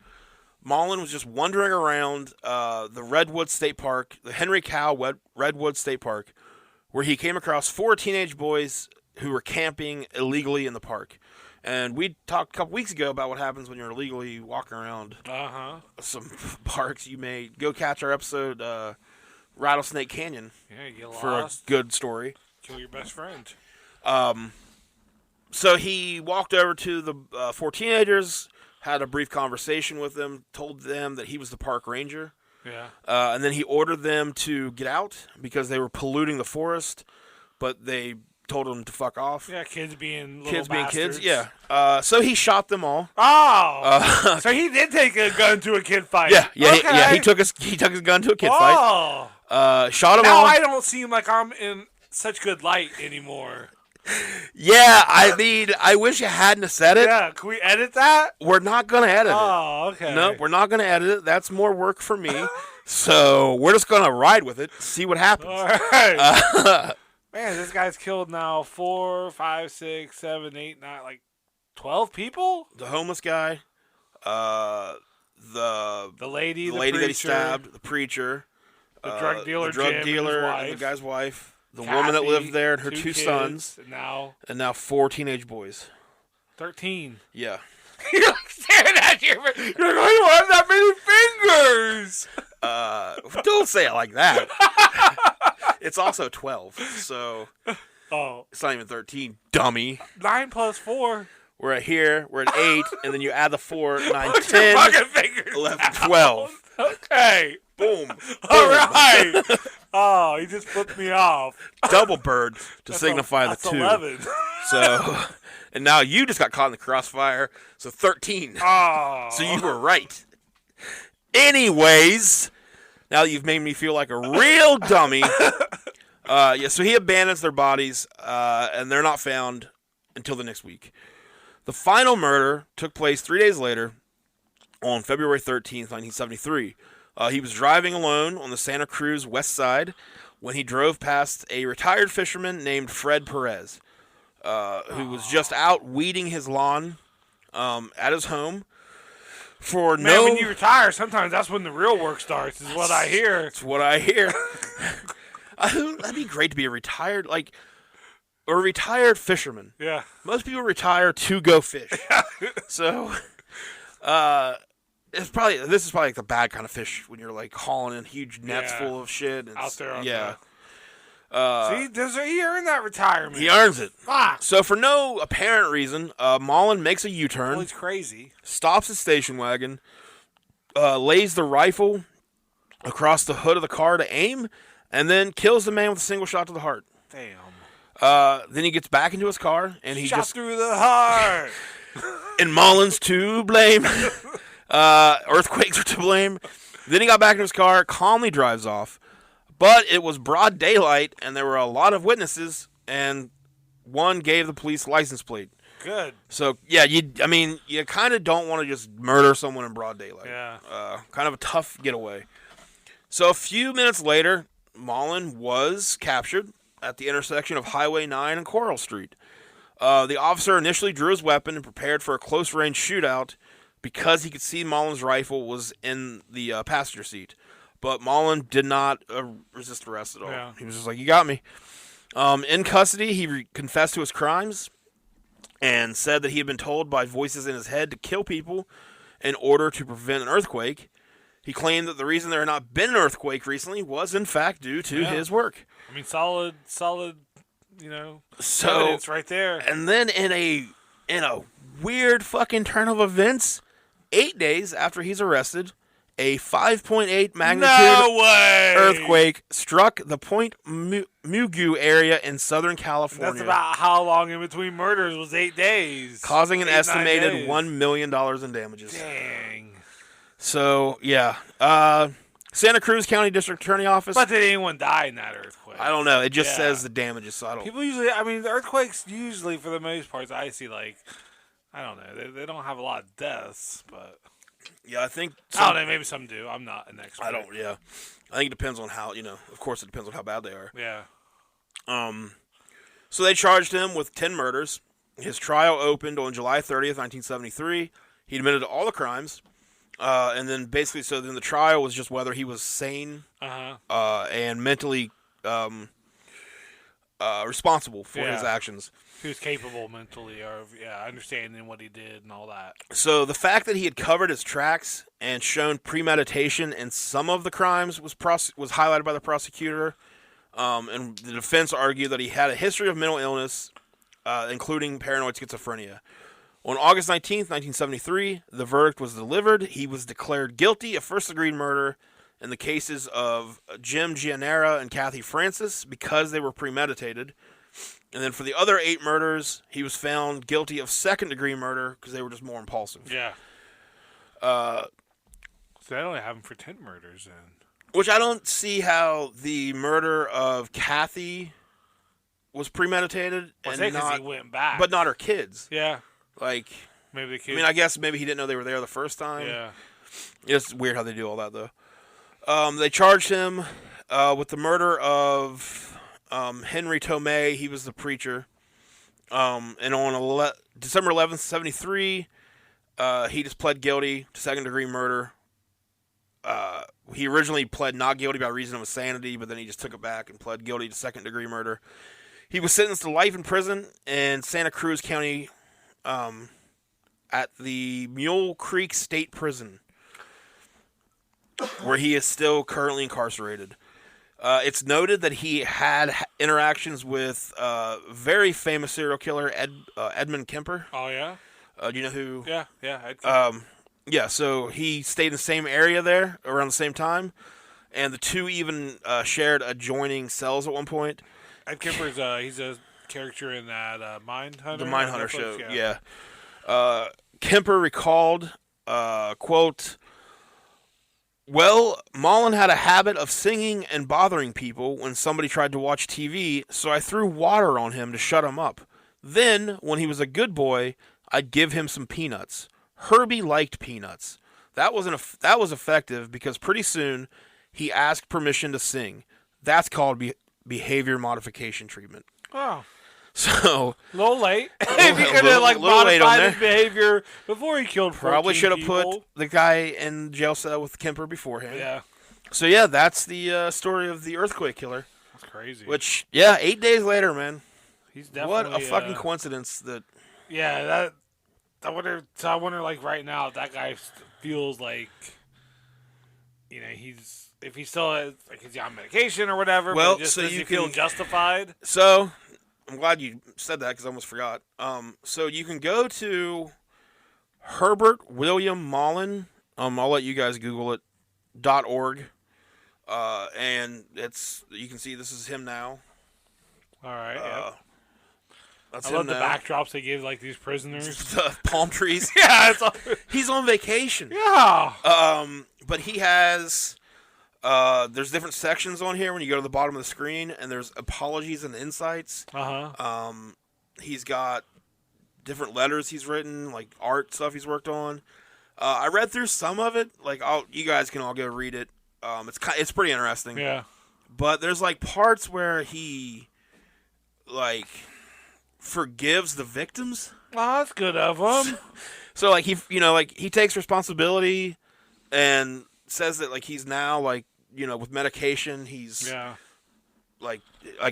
Mullin was just wandering around the Redwood State Park, the Henry Cow Redwood State Park, where he came across 4 teenage boys who were camping illegally in the park. And we talked a couple weeks ago about what happens when you're illegally walking around some parks. You may go catch our episode, Rattlesnake Canyon. Yeah, you get lost. For a good story. Kill your best friend. So he walked over to the 4 teenagers, had a brief conversation with them, told them that he was the park ranger. Yeah. And then he ordered them to get out because they were polluting the forest, but they told them to fuck off. Yeah, kids being kids. Yeah. So he shot them all. Oh. So he did take a gun to a kid fight. Yeah. Okay. He took his gun to a kid fight. Shot them Now all. I don't seem like I'm in such good light anymore. Yeah, I mean, I wish you hadn't said it. Yeah, can we edit that? We're not going to edit it. Oh, okay. No, we're not going to edit it. That's more work for me. So we're just going to ride with it, see what happens. All right. Man, this guy's killed now 4, 5, 6, 7, 8, 9, like 12 people? The homeless guy, the lady, the lady preacher, that he stabbed, the preacher, the drug dealer, and the guy's wife, the woman that lived there and her 2 kids, sons, and now 4 teenage boys. 13. Yeah. You're like staring at you. You're like, I don't have that many fingers. Don't say it like that. It's also 12, so it's not even 13, dummy. 9 plus 4. We're at here, we're at 8, and then you add the 4, 9, Put 10, your fucking fingers 11, down. 12. Okay. Boom. All right. Oh, he just flipped me off. Double bird to signify the 2. 11. So, and now you just got caught in the crossfire, so 13. Oh. So you were right. Anyways, now that you've made me feel like a real dummy. So he abandons their bodies, and they're not found until the next week. The final murder took place 3 days later, on February 13th, 1973. He was driving alone on the Santa Cruz west side when he drove past a retired fisherman named Fred Perez, who was just out weeding his lawn at his home. When you retire, sometimes that's when the real work starts, is what I hear. It's what I hear. That'd be great to be a retired fisherman. Yeah. Most people retire to go fish. So, this is probably like the bad kind of fish when you're like hauling in huge nets full of shit. Out there on See, he earned that retirement. He earns it. Fuck. So for no apparent reason, Mullin makes a U-turn, Well, he's crazy. stops his station wagon, lays the rifle across the hood of the car to aim, and then kills the man with a single shot to the heart. Damn. Then he gets back into his car, and he Shot just... through the heart. And Mullin's to blame. Earthquakes are to blame. Then he got back in his car, calmly drives off. But it was broad daylight, and there were a lot of witnesses, and one gave the police license plate. Good. So, yeah, you kind of don't want to just murder someone in broad daylight. Yeah. Kind of a tough getaway. So a few minutes later, Mullin was captured at the intersection of Highway 9 and Coral Street. The officer initially drew his weapon and prepared for a close-range shootout because he could see Mullin's rifle was in the passenger seat. But Mullin did not resist arrest at all. Yeah. He was just like, you got me. In custody, he confessed to his crimes and said that he had been told by voices in his head to kill people in order to prevent an earthquake. He claimed that the reason there had not been an earthquake recently was, in fact, due to his work. I mean, solid, evidence right there. And then in a weird fucking turn of events, 8 days after he's arrested, a 5.8 magnitude earthquake struck the Point Mugu area in Southern California. That's about how long in between murders was 8 days. Causing an estimated $1 million in damages. Dang. So, yeah. Santa Cruz County District Attorney Office. But did anyone die in that earthquake? I don't know. It just says the damages, so I don't... People usually, the earthquakes usually, for the most part, I see, I don't know. They don't have a lot of deaths, but... Yeah, I think... I don't know. Maybe some do. I'm not an expert. I don't, yeah. I think it depends on how, of course it depends on how bad they are. Yeah. So they charged him with 10 murders. His trial opened on July 30th, 1973. He admitted to all the crimes. And then basically, so then the trial was just whether he was sane and mentally responsible for his actions. He was capable mentally of, understanding what he did and all that. So the fact that he had covered his tracks and shown premeditation in some of the crimes was highlighted by the prosecutor. And the defense argued that he had a history of mental illness, including paranoid schizophrenia. On August 19th, 1973, the verdict was delivered. He was declared guilty of first-degree murder in the cases of Jim Gianera and Kathy Francis because they were premeditated. And then for the other 8 murders, he was found guilty of second-degree murder because they were just more impulsive. Yeah. So they only have him for 10 murders then. Which I don't see how the murder of Kathy was premeditated. Well, because he went back. But not her kids. Yeah. Like, maybe the kids. I mean, I guess maybe he didn't know they were there the first time. Yeah. It's weird how they do all that, though. They charged him with the murder of Henry Tomei. He was the preacher. And on December 11th, 1973, he just pled guilty to second-degree murder. He originally pled not guilty by reason of insanity, but then he just took it back and pled guilty to second-degree murder. He was sentenced to life in prison in Santa Cruz County at the Mule Creek State Prison, where he is still currently incarcerated. It's noted that he had interactions with very famous serial killer Edmund Kemper. Oh, yeah? Do you know who? Yeah, Ed Kemper. Yeah, so he stayed in the same area there around the same time, and the two even shared adjoining cells at one point. Ed Kemper's he's a character in that Mindhunter. The Mindhunter show, yeah. Kemper recalled, quote, "Well, Mullin had a habit of singing and bothering people when somebody tried to watch TV, so I threw water on him to shut him up. Then, when he was a good boy, I'd give him some peanuts. Herbie liked peanuts. That was effective because pretty soon he asked permission to sing. That's called behavior modification treatment." Oh. So a little late. If he could have modified his behavior before he killed 14 probably should have people. put the guy in jail cell with Kemper beforehand. Yeah. So yeah, that's the story of the earthquake killer. That's crazy. Which 8 days later, man. He's definitely what a fucking coincidence that. Yeah, I wonder like right now if that guy feels like if he still is on medication or whatever. Well, but just so does you he feel can- justified? So, I'm glad you said that because I almost forgot. So you can go to Herbert William Mullin. I'll let you guys Google it. .org. And you can see this is him now. All right. Yep. That's I him love the now. backdrops they give these prisoners. The palm trees. Yeah, He's on vacation. yeah. But he has. There's different sections on here when you go to the bottom of the screen, and there's apologies and insights. He's got different letters he's written, like art stuff he's worked on. I read through some of it. Like, you guys can all go read it. It's pretty interesting. Yeah. But there's like parts where he like forgives the victims. Oh, that's good of him. So like he takes responsibility and says that like he's now like with medication he's like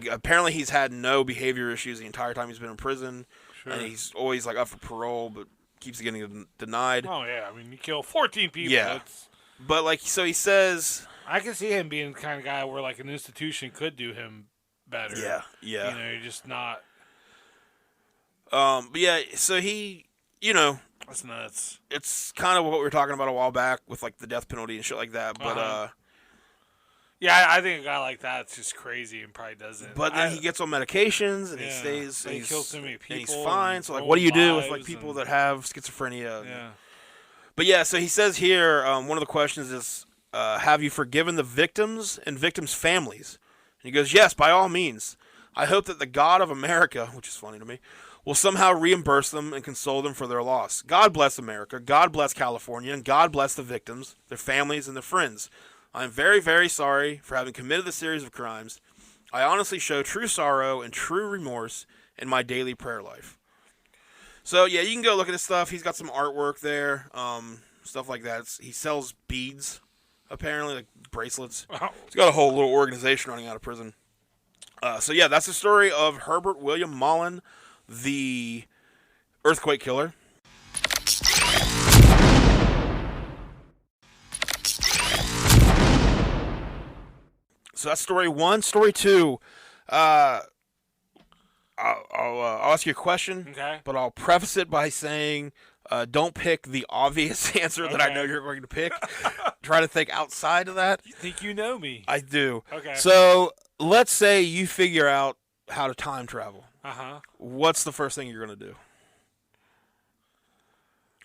apparently he's had no behavior issues the entire time he's been in prison. Sure. And he's always like up for parole but keeps getting denied. Oh yeah, I mean you kill 14 people. Yeah. But like so he says I can see him being the kind of guy where like an institution could do him better. Yeah. You're just not. But yeah, so he That's nuts. it's kind of what we were talking about a while back with like the death penalty and shit like that. But yeah, I think a guy like that's just crazy and probably doesn't. But then he gets on medications and he stays. And he kills too many people. And he's fine. So like, what do you do with like people that have schizophrenia? Yeah. But yeah, so he says here, one of the questions is, have you forgiven the victims and victims' families? And he goes, yes, by all means. I hope that the God of America, which is funny to me, will somehow reimburse them and console them for their loss. God bless America. God bless California. And God bless the victims, their families, and their friends. I am very, very sorry for having committed the series of crimes. I honestly show true sorrow and true remorse in my daily prayer life. So, yeah, you can go look at his stuff. He's got some artwork there, stuff like that. He sells beads, apparently, like bracelets. Wow. He's got a whole little organization running out of prison. So, yeah, that's the story of Herbert William Mullin, the earthquake killer. So that's story one. Story two, I'll ask you a question, Okay. but I'll preface it by saying don't pick the obvious answer that I know you're going to pick. Try to think outside of that. You think you know me? I do. Okay. So let's say you figure out how to time travel. Uh-huh. What's the first thing you're going to do?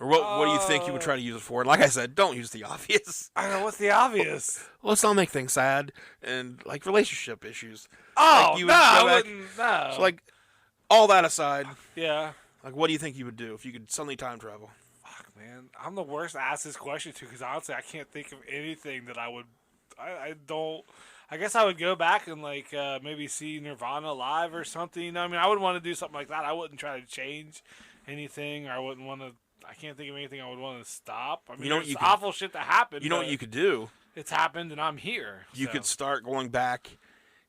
Or what do you think you would try to use it for? And like I said, don't use the obvious. I don't know what's the obvious. Let's not make things sad and like relationship issues. Oh, Like, you no, would go I back- wouldn't. No. So like all that aside, yeah. like what do you think you would do if you could suddenly time travel? Fuck, man. I'm the worst to ask this question to because honestly, I can't think of anything that I would. I don't. I guess I would go back and like maybe see Nirvana live or something. I mean, I would want to do something like that. I wouldn't try to change anything. Or I wouldn't want to. I can't think of anything I would want to stop. I mean, there's awful shit that happened. You know what you could do? It's happened, and I'm here. You so. could start going back.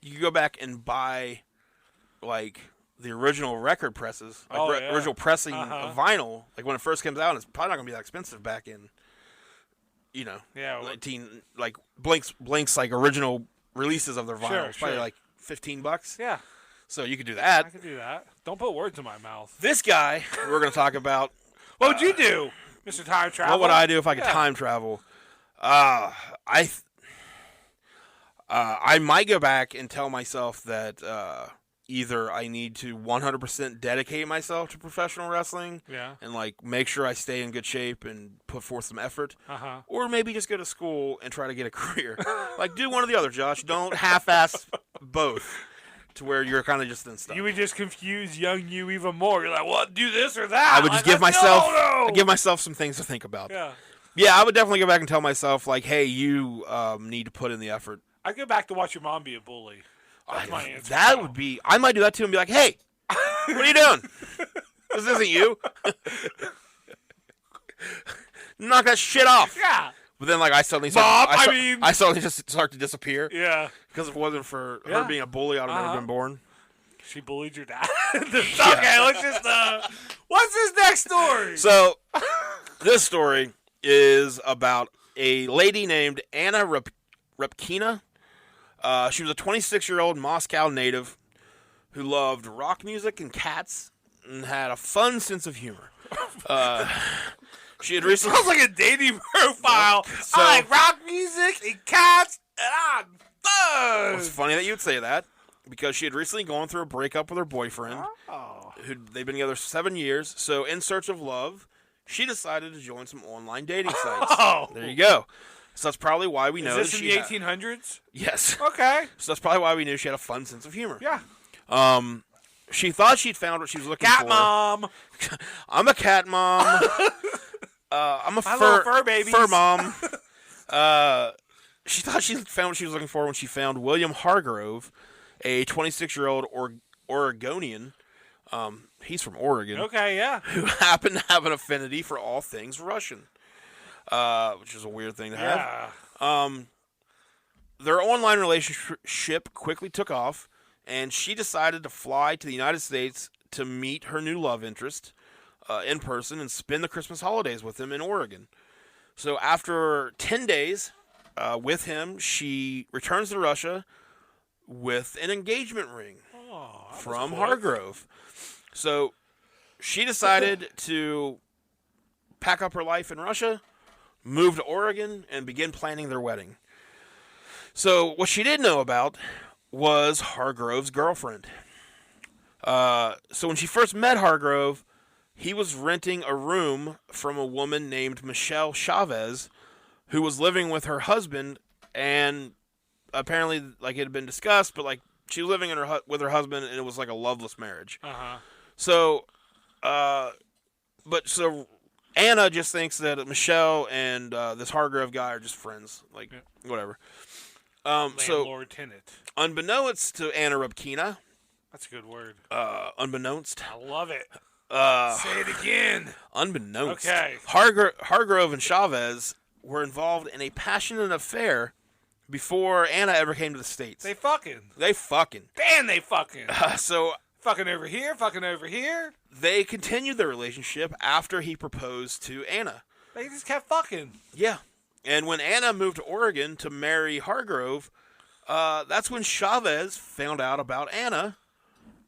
You could go back and buy like the original record presses, like original pressing of vinyl. Like when it first comes out, it's probably not gonna be that expensive back in. 19 like Blink's like original releases of their vinyl. Sure, it's probably like $15. Yeah. So you could do that. I could do that. Don't put words in my mouth. This guy we're gonna talk about. What would you do, Mr. Time Travel? What would I do if I could time travel? I might go back and tell myself that either I need to 100% dedicate myself to professional wrestling, and like make sure I stay in good shape and put forth some effort, or maybe just go to school and try to get a career. Like do one or the other, Josh. Don't half-ass both. To where you're kind of just in stuff. You would just confuse young you even more. You're like, what? Do this or that? I would just give myself some things to think about. Yeah, I would definitely go back and tell myself like, hey, you need to put in the effort. I'd go back to watch your mom be a bully. That's my answer. That would be. I might do that too and be like, hey, what are you doing? This isn't you. Knock that shit off. Yeah. But then, like, I suddenly just start to disappear. Yeah. Because if it wasn't for her being a bully, I'd have never been born. She bullied your dad. Okay, let's just. What's this next story? So, this story is about a lady named Anna Repkina. She was a 26-year-old Moscow native who loved rock music and cats and had a fun sense of humor. She had recently... Sounds like a dating profile. So- I like rock music and cats, and I'm fun. It's funny that you would say that, because she had recently gone through a breakup with her boyfriend. Oh. They've been together 7 years. So in search of love, she decided to join some online dating sites. Oh. There you go. So that's probably why we know Is that this she in the 1800s? Yes. Okay. So that's probably why we knew she had a fun sense of humor. Yeah. She thought she'd found what she was looking Cat for. mom. I'm a cat mom. I'm a My little fur babies. fur mom. She thought she found what she was looking for when she found William Hargrove, a 26-year-old Oregonian. He's from Oregon. Okay, yeah. Who happened to have an affinity for all things Russian, which is a weird thing to have. Yeah. Their online relationship quickly took off, and she decided to fly to the United States to meet her new love interest in person and spend the Christmas holidays with him in Oregon. So after 10 days with him, she returns to Russia with an engagement ring from Hargrove. So she decided to pack up her life in Russia, move to Oregon, and begin planning their wedding. So what she didn't know about was Hargrove's girlfriend. So when she first met Hargrove, he was renting a room from a woman named Michelle Chavez, who was living with her husband, and apparently, like, it had been discussed, but, like, she was living with her husband, and it was like a loveless marriage. Uh-huh. So, so Anna just thinks that Michelle and this Hargrove guy are just friends, like, whatever. Landlord tenant. Unbeknownst to Anna Repkina, That's a good word. unbeknownst. I love it. Say it again. Unbeknownst. Okay. Hargrove and Chavez were involved in a passionate affair before Anna ever came to the States. They fucking. Damn, they fucking. So Fucking over here, fucking over here. they continued their relationship after he proposed to Anna. They just kept fucking. Yeah. And when Anna moved to Oregon to marry Hargrove, that's when Chavez found out about Anna,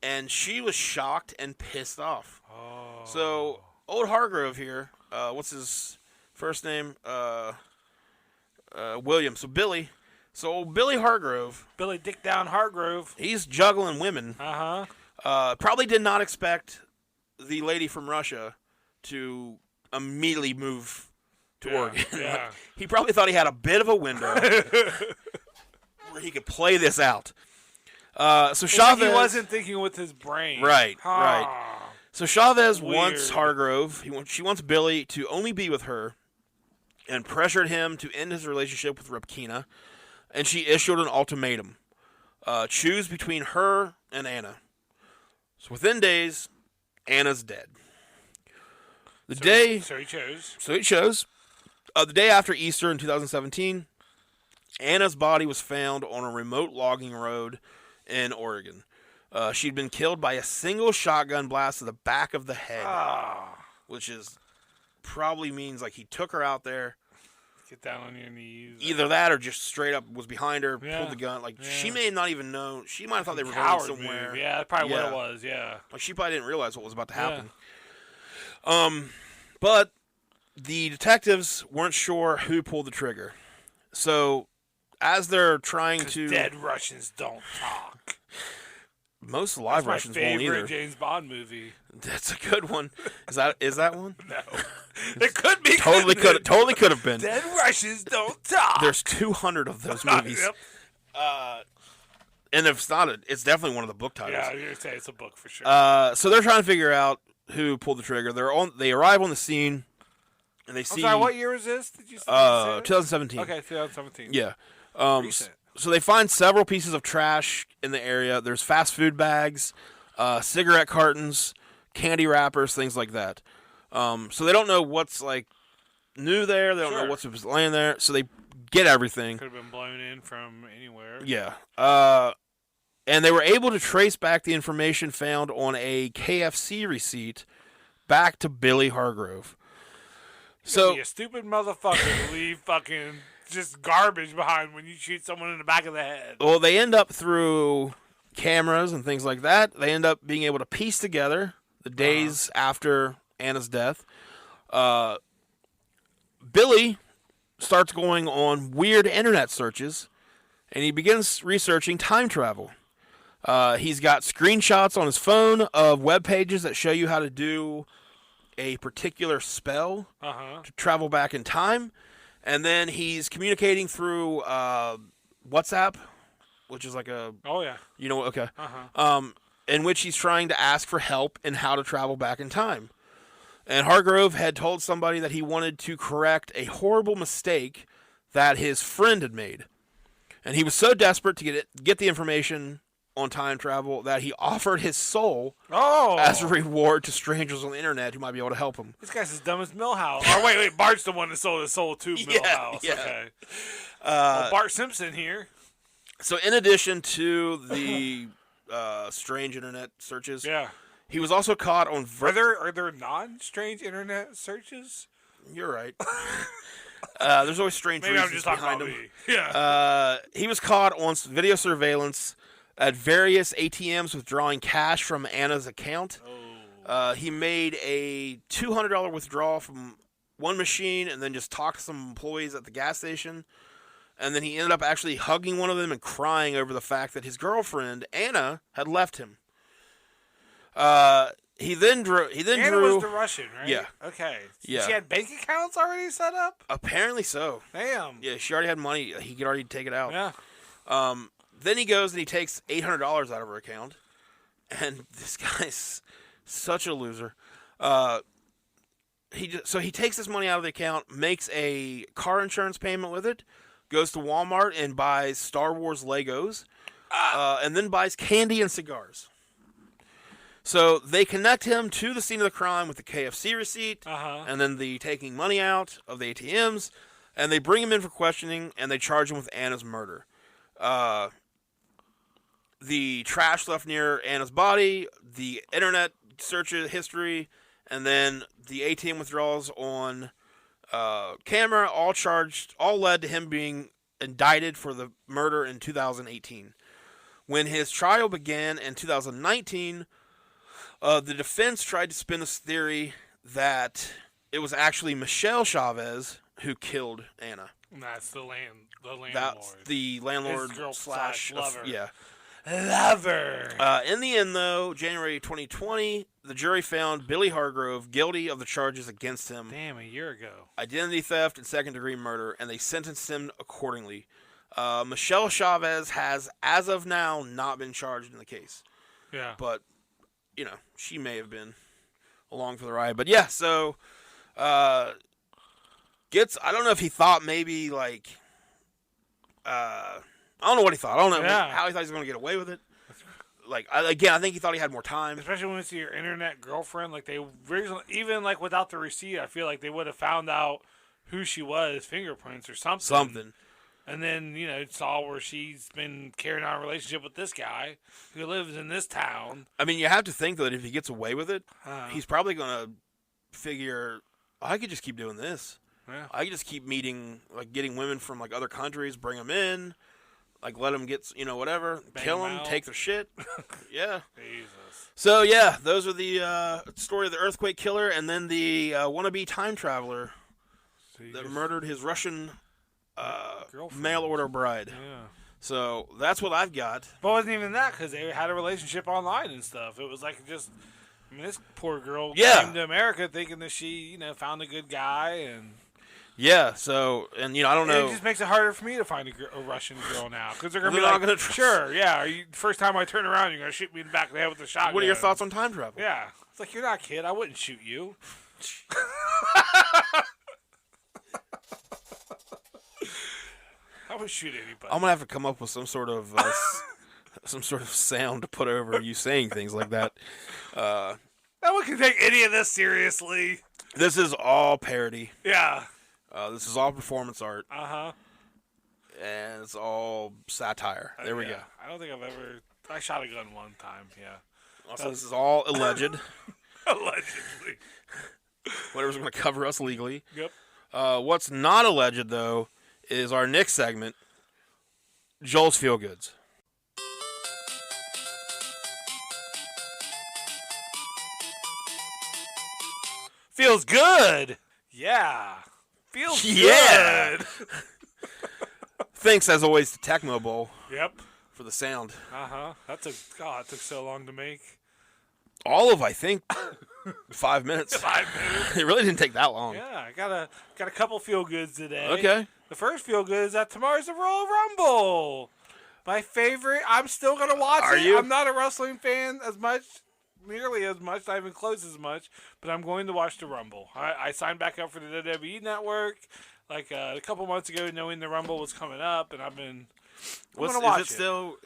and she was shocked and pissed off. Oh. So, old Hargrove here, what's his first name? William. So, Billy. So, old Billy Hargrove. Billy Dick Down Hargrove. He's juggling women. Uh-huh. Probably did not expect the lady from Russia to immediately move to Oregon. Yeah. He probably thought he had a bit of a window where he could play this out. So Chavez He wasn't thinking with his brain. Right. So Chavez Weird. wants Hargrove. She wants Billy to only be with her, and pressured him to end his relationship with Repkina. And she issued an ultimatum: choose between her and Anna. So within days, Anna's dead. So he chose. The day after Easter in 2017, Anna's body was found on a remote logging road in Oregon. She'd been killed by a single shotgun blast to the back of the head, which is probably means like he took her out there. Get down on your knees. Either that or just straight up was behind her, pulled the gun. Like, she may not even know. She might have thought they were going somewhere. Move. Yeah, that's probably what it was, yeah. Like, she probably didn't realize what was about to happen. But the detectives weren't sure who pulled the trigger. So, as they're trying to... dead Russians don't talk. Most live Russians won't either. That's my favorite James Bond movie. That's a good one. Is that one? No. It could be. Totally could have been. Dead Russians don't talk. There's 200 of those movies. Yep. And if it's not, it's definitely one of the book titles. Yeah, you're going to say it's a book for sure. So they're trying to figure out who pulled the trigger. They arrive on the scene, and they see... I'm sorry, what year was this? Did you say 2017. Okay, 2017. Yeah. Recent. So they find several pieces of trash in the area. There's fast food bags, cigarette cartons, candy wrappers, things like that. So they don't know what's like new there. They don't know what's laying there. So they get everything. Could have been blown in from anywhere. Yeah. And they were able to trace back the information found on a KFC receipt back to Billy Hargrove. So Be a stupid motherfucker to leave fucking just garbage behind when you shoot someone in the back of the head. well, they end up through cameras and things like that. They end up being able to piece together the days after Anna's death. Billy starts going on weird internet searches, and he begins researching time travel. He's got screenshots on his phone of web pages that show you how to do a particular spell to travel back in time. And then he's communicating through WhatsApp, which is like a... Oh, yeah. You know, okay. In which he's trying to ask for help in how to travel back in time. And Hargrove had told somebody that he wanted to correct a horrible mistake that his friend had made. And he was so desperate to get the information on time travel that he offered his soul as a reward to strangers on the internet who might be able to help him. This guy's as dumb as Millhouse. Or wait, Bart's the one that sold his soul to Millhouse. Yeah. Okay. Bart Simpson here. So in addition to the strange internet searches, he was also caught on... Are there non-strange internet searches? You're right. There's always strange Maybe reasons I'm just talking behind about him. me. Yeah. He was caught on video surveillance at various ATMs withdrawing cash from Anna's account. He made a $200 withdrawal from one machine and then just talked to some employees at the gas station. And then he ended up actually hugging one of them and crying over the fact that his girlfriend, Anna, had left him. He then drew... Anna was the Russian, right? Yeah. Okay. Yeah. She had bank accounts already set up? Apparently so. Damn. Yeah, she already had money. He could already take it out. Yeah. Then he goes and he takes $800 out of her account. And this guy's such a loser. So he takes this money out of the account, makes a car insurance payment with it, goes to Walmart and buys Star Wars Legos, and then buys candy and cigars. So they connect him to the scene of the crime with the KFC receipt, and then the taking money out of the ATMs, and they bring him in for questioning, and they charge him with Anna's murder. The trash left near Anna's body, the internet search history, and then the ATM withdrawals on camera, all led to him being indicted for the murder in 2018. When his trial began in 2019, the defense tried to spin this theory that it was actually Michelle Chavez who killed Anna. And that's the landlord. That's the landlord His girl slash lover. Yeah. Lover. In the end, though, January 2020, the jury found Billy Hargrove guilty of the charges against him. Damn, a year ago. Identity theft and second-degree murder, and they sentenced him accordingly. Michelle Chavez has, as of now, not been charged in the case. Yeah. But, you know, she may have been along for the ride. But, yeah, so, I don't know if he thought maybe, like, I don't know what he thought. I don't know how he thought he was going to get away with it. Like, I think he thought he had more time. Especially when it's your internet girlfriend. Like, they even, like, without the receipt, I feel like they would have found out who she was, fingerprints or something. And then, you know, saw where she's been carrying on a relationship with this guy who lives in this town. I mean, you have to think, though, that if he gets away with it, he's probably going to figure, I could just keep doing this. Yeah. I could just keep getting women from, like, other countries, bring them in, like, let them get, you know, whatever, kill them, take their shit. Yeah. Jesus. So, yeah, those are the story of the earthquake killer and then the wannabe time traveler that murdered his Russian mail-order bride. Yeah. So, that's what I've got. But it wasn't even that, because they had a relationship online and stuff. It was like just, I mean, this poor girl came to America thinking that she, you know, found a good guy and... Yeah, so, and, you know, I don't know. It just makes it harder for me to find a Russian girl now. Because they're going to be not like, gonna trust sure, yeah, first time I turn around, you're going to shoot me in the back of the head with a shotgun. What are your thoughts on time travel? Yeah. It's like, you're not a kid. I wouldn't shoot you. I would shoot anybody. I'm going to have to come up with some sort of sound to put over you saying things like that. No one can take any of this seriously. This is all parody. Yeah. This is all performance art. Uh-huh. And it's all satire. There we go. I don't think I shot a gun one time, yeah. Also, this is all alleged. Allegedly. Whatever's going to cover us legally. Yep. What's not alleged, though, is our next segment, Joel's Feel Goods. Feels good. Yeah. Feels Yeah. good. Thanks, as always, to Tecmo Bowl Yep. for the sound. That took so long to make. All of, I think, 5 minutes. 5 minutes. It really didn't take that long. Yeah, I got a couple feel goods today. Okay. The first feel good is that tomorrow's the Royal Rumble. My favorite. I'm still gonna watch it. You? I'm not a wrestling fan nearly as much, not even close as much, but I'm going to watch the Rumble. I signed back up for the WWE Network like a couple months ago, knowing the Rumble was coming up, and I'm gonna watch it.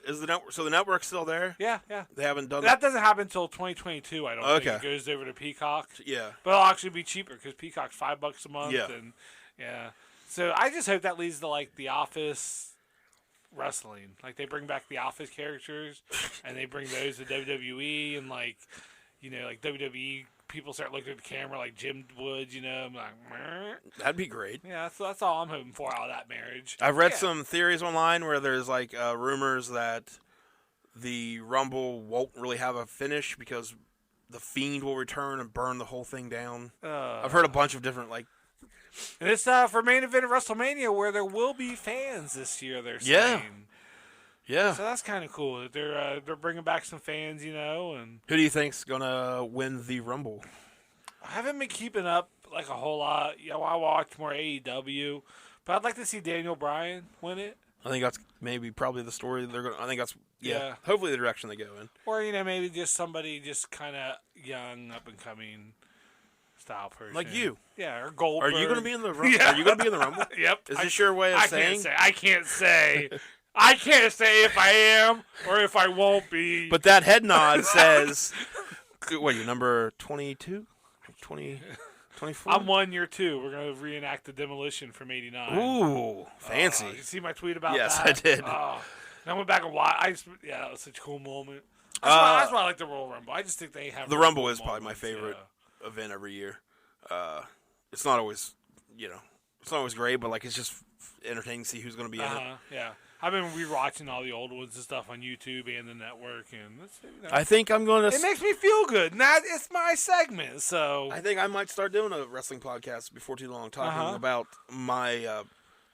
Is the network? So the network's still there? Yeah. They haven't done That doesn't happen until 2022. I don't think Okay. it goes over to Peacock. Yeah. But it'll actually be cheaper because Peacock's $5 a month. Yeah. And yeah. So I just hope that leads to like The Office wrestling. Like they bring back The Office characters and they bring those to WWE and like WWE people start looking at the camera like Jim would, I'm like, meh. That'd be great. Yeah, that's all I'm hoping for out of that marriage. I've read some theories online where there's like rumors that the Rumble won't really have a finish because the Fiend will return and burn the whole thing down. I've heard a bunch of different and it's for main event of WrestleMania where there will be fans this year. They're saying. Yeah. So that's kind of cool that they're bringing back some fans, and Who do you think's gonna win the Rumble? I haven't been keeping up like a whole lot. I watch more AEW, but I'd like to see Daniel Bryan win it. I think that's probably the story they're gonna. I think that's Yeah. hopefully the direction they go in. Or maybe just somebody just kind of young, up and coming style person, Like you. Yeah, or Goldberg. Are you gonna be in the Rumble? Yeah. Are you gonna be in the Rumble? Yep. Is this your way of saying? I can't say. I can't say if I am or if I won't be. But that head nod says, what, you're number 22? 20, 24? I'm 1 year 2. We're going to reenact the demolition from '89. Ooh, fancy. You see my tweet about Yes, that? I did. And I went back and watched. That was such a cool moment. That's why I like the Royal Rumble. I just think they have the really Rumble cool is probably my moments, favorite event every year. It's not always, it's not always great, but like it's just entertaining to see who's going to be in it. Yeah. I've been rewatching all the old ones and stuff on YouTube and the network, and I think I'm going to. It makes me feel good. And it's my segment, so I think I might start doing a wrestling podcast before too long, talking about my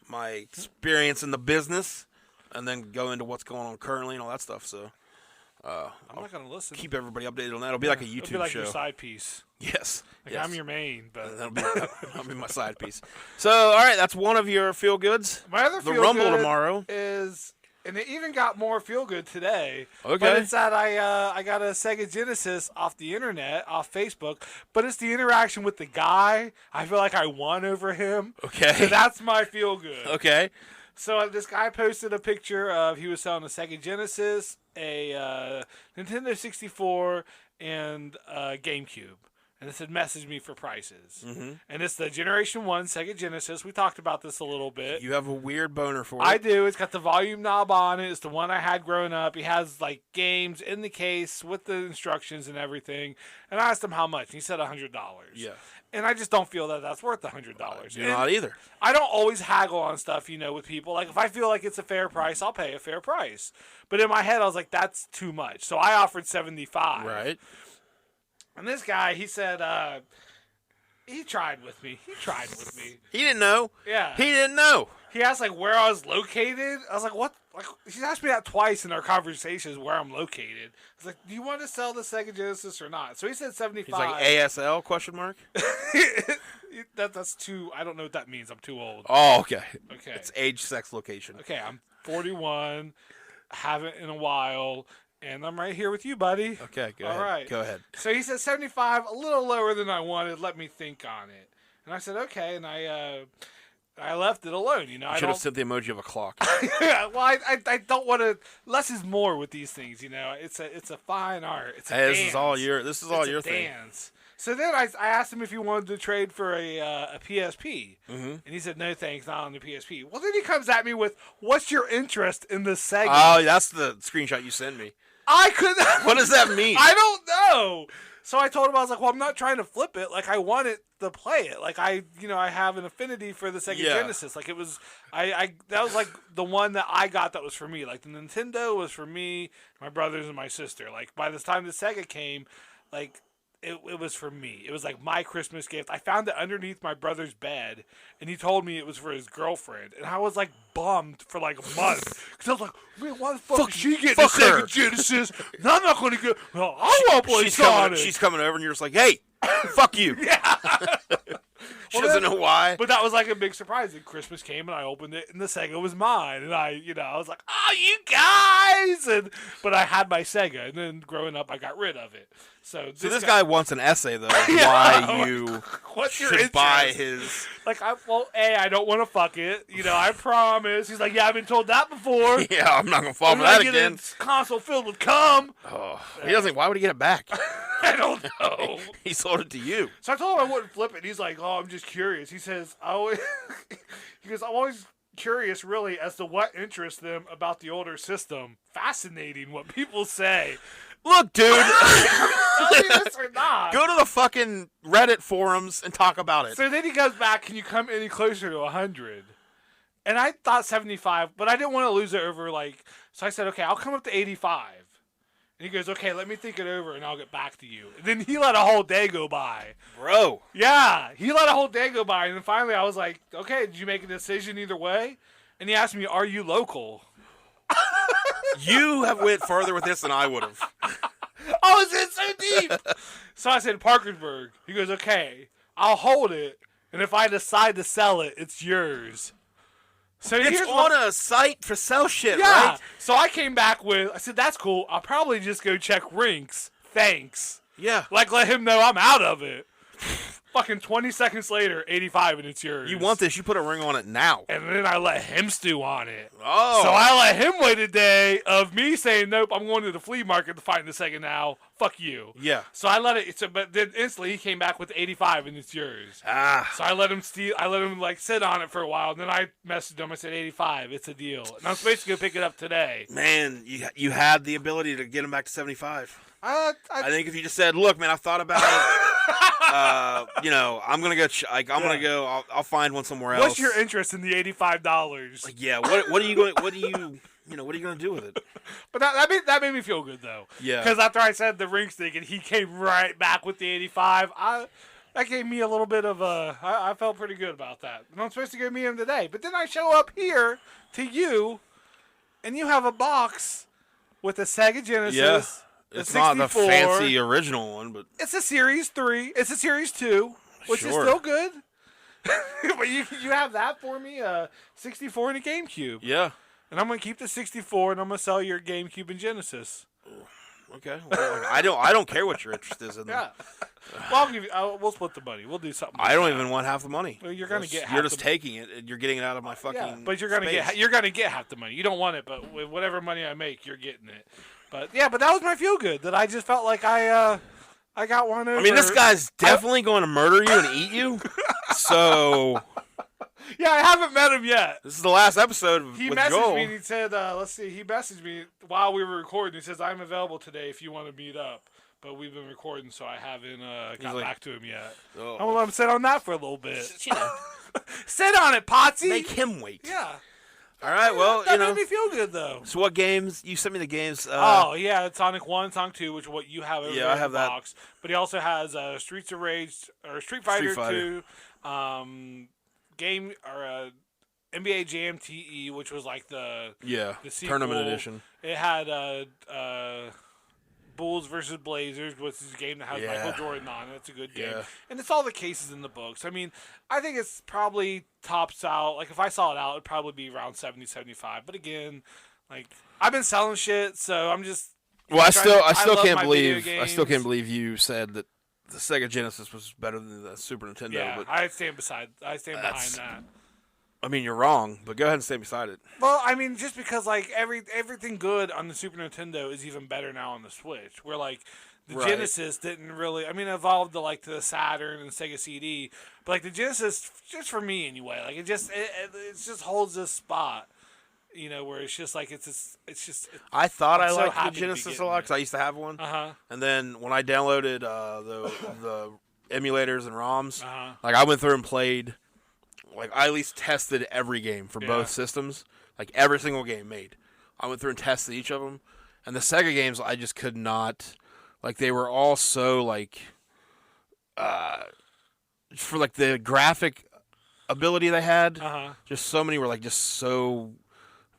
my experience in the business, and then go into what's going on currently and all that stuff. So I'm not going to listen. keep everybody updated on that. It'll be like a YouTube It'll be like show. your side piece. Yes. Like yes. I'm your main, but that'll be my side piece. So, all right, that's one of your feel goods. my other The feel Rumble good tomorrow is, and it even got more feel good today. Okay. But it's that I got a Sega Genesis off the internet, off Facebook, but it's the interaction with the guy. I feel like I won over him. Okay. So that's my feel good. Okay. So this guy posted a picture of he was selling a Sega Genesis, a Nintendo 64, and a GameCube. And it said, message me for prices. Mm-hmm. And it's the Generation 1 Sega Genesis. We talked about this a little bit. You have a weird boner for it. I do. It's got the volume knob on it. It's the one I had growing up. He has like games in the case with the instructions and everything. And I asked him how much. And he said $100. Yeah. And I just don't feel that that's worth $100. You're not either. I don't always haggle on stuff, with people. Like, if I feel like it's a fair price, I'll pay a fair price. But in my head, I was like, that's too much. So I offered $75. Right. And this guy, he said, he tried with me. He didn't know. Yeah. He didn't know. He asked, like, where I was located. I was like, what? Like, he's asked me that twice in our conversations where I'm located. I was like, do you want to sell the Sega Genesis or not? So he said 75. He's like, ASL, question mark? That's too, I don't know what that means. I'm too old. Oh, okay. Okay. It's age, sex, location. Okay, I'm 41, haven't in a while, and I'm right here with you, buddy. Okay, go All ahead. right. Go ahead. So he said 75, a little lower than I wanted. Let me think on it. And I said, okay, and I left it alone. You should have sent the emoji of a clock. Yeah, well, I don't want to. Less is more with these things, It's a fine art. It's a dance. This is all your thing. Dance. So then I asked him if he wanted to trade for a PSP, and he said no thanks, not on the PSP. Well, then he comes at me with, "What's your interest in this Sega?" Oh, that's the screenshot you sent me. I couldn't. What does that mean? I don't know. So I told him, I was like, well, I'm not trying to flip it. Like, I wanted to play it. Like, I have an affinity for the Sega Genesis. Like, it was, that was like the one that I got that was for me. Like, the Nintendo was for me, my brothers, and my sister. Like, by the time the Sega came, like, it was for me. It was like my Christmas gift. I found it underneath my brother's bed, and he told me it was for his girlfriend. And I was like bummed for like a month. Because I was like, man, why the fuck is she getting a Sega Genesis? And I'm not going to get, well, I want to play Sonic. She's coming over, and you're just like, hey, fuck you. Yeah. She doesn't know why. But that was like a big surprise. And Christmas came, and I opened it, and the Sega was mine. And I was like, oh, you guys! But I had my Sega, and then growing up, I got rid of it. So this guy wants an essay, though, why you should buy his... Like, I don't want to fuck it. I promise. He's like, yeah, I've been told that before. Yeah, I'm not going to fall for that again. A console filled with cum. Oh, he doesn't. Why would he get it back? I don't know. He sold it to you. So I told him I wouldn't flip it. He's like, oh, I'm just curious. He says, I'm always curious, really, as to what interests them about the older system. Fascinating what people say. Look, dude. Tell me this or not. Go to the fucking Reddit forums and talk about it. So then he goes back, can you come any closer to 100? And I thought 75, but I didn't want to lose it over, so I said, okay, I'll come up to 85. And he goes, okay, let me think it over, and I'll get back to you. And then he let a whole day go by. Bro. Yeah, he let a whole day go by. And then finally I was like, okay, did you make a decision either way? And he asked me, are you local? You have went further with this than I would have. Oh, is it so deep? So I said, Parkersburg. He goes, okay, I'll hold it. And if I decide to sell it, it's yours. So it's on a site for sell shit, right? So I came back I said, that's cool. I'll probably just go check rinks. Thanks. Yeah. Let him know I'm out of it. Fucking 20 seconds later, 85, and it's yours. You want this, you put a ring on it now. And then I let him stew on it. Oh. So I let him wait a day of me saying, nope, I'm going to the flea market to find the Sega now. Fuck you. Yeah. So I let it, but then instantly he came back with 85, and it's yours. Ah. So I let him sit on it for a while, and then I messaged him. I said, 85, it's a deal. And I'm supposed to go pick it up today. Man, you had the ability to get him back to 75. I think if you just said, look, man, I've thought about it. I'm gonna go. Gonna go. I'll find one somewhere else. What's your interest in the $85? What are you going? What are you gonna do with it? But that made me feel good though. Yeah. Because after I said the ring stick and he came right back with the 85, that gave me a little bit of I felt pretty good about that. And I'm supposed to go meet him today, but then I show up here to you, and you have a box with a Sega Genesis. Yeah. It's 64. Not the fancy original one, but it's a Series 3. It's a Series 2, which is still good. But you have that for me, 64 and a GameCube. Yeah. And I'm going to keep the 64, and I'm going to sell your GameCube and Genesis. Okay. Well, I don't care what your interest is in them. Yeah. Well, we'll split the money. We'll do something. I don't even want half the money. Well, you're going to get half You're just taking it, and you're getting it out of my fucking but you're going to get half the money. You don't want it, but with whatever money I make, you're getting it. But that was my feel good. That I just felt like I got one over. I mean, this guy's definitely going to murder you and eat you. So yeah, I haven't met him yet. This is the last episode with Joel. He messaged me and he said, let's see. He messaged me while we were recording. He says, I'm available today if you want to meet up. But we've been recording, so I haven't got back to him yet. Oh. I'm going to let him sit on that for a little bit. Sit on it, Potsy. Make him wait. Yeah. All right, well, that made me feel good, though. So what games? You sent me the games. Sonic 1, Sonic 2, which is what you have over there I have in the that. box. But he also has Streets of Rage, or Street Fighter 2, NBA Jam TE, which was like the sequel. Tournament edition. It had Bulls versus Blazers, which is a game that has Michael Jordan on it. It's a good game. Yeah. And it's all the cases in the books. I mean, I think it's probably tops out. Like, if I saw it out, it'd probably be around 70, 75. But again, I've been selling shit, so I'm just... Well, I still can't believe you said that the Sega Genesis was better than the Super Nintendo. Yeah, but I stand behind that. I mean, you're wrong, but go ahead and stand beside it. Well, I mean, just because everything good on the Super Nintendo is even better now on the Switch. Where the Genesis didn't really, evolved to the Saturn and Sega CD, but the Genesis, just for me anyway, it just holds this spot. where it's just like it's just. I thought I'm I so liked happy the to be Genesis a getting lot it. because I used to have one. Uh-huh. And then when I downloaded the emulators and ROMs, Uh-huh. like I went through and played, like I at least tested every game for Yeah. both systems, like every single game made. I went through and tested each of them, and the Sega games I just could not, like they were all so like, for like the graphic ability they had, Uh-huh. just so many were like just so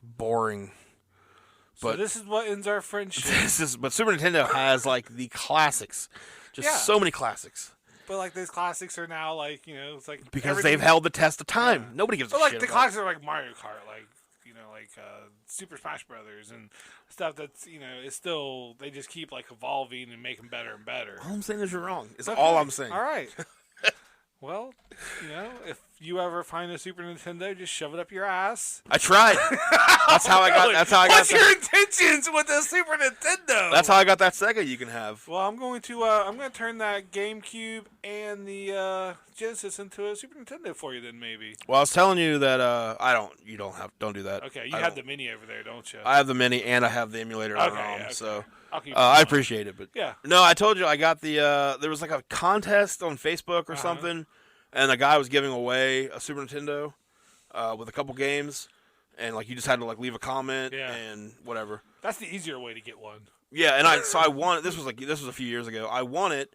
boring. So But this is what ends our friendship. But Super Nintendo has like the classics, just Yeah. so many classics. But like those classics are now like it's like Because everything- they've held the test of time. Yeah. Nobody gives But a like shit the about classics are like Mario Kart, like Super Smash Brothers and stuff that's is still they just keep like evolving and making better and better. All I'm saying is you're wrong. It's Okay. all I'm saying. All right. Well, if you ever find a Super Nintendo, just shove it up your ass. I tried. That's how I got. That's how I got. What's your intentions with the Super Nintendo? That's how I got that Sega you can have. Well, I'm going to turn that GameCube and the Genesis into a Super Nintendo for you then maybe. Well, I was telling you that don't do that. Okay, you I have don't. the mini over there, don't you? I have the mini and I have the emulator on Okay, ROM, yeah, okay. so I'll keep I appreciate it. But Yeah. no, I told you I got the. There was like a contest on Facebook or something, and a guy was giving away a Super Nintendo with a couple games, and like you just had to like leave a comment and whatever. That's the easier way to get one. Yeah, and I won it. This was a few years ago. I won it,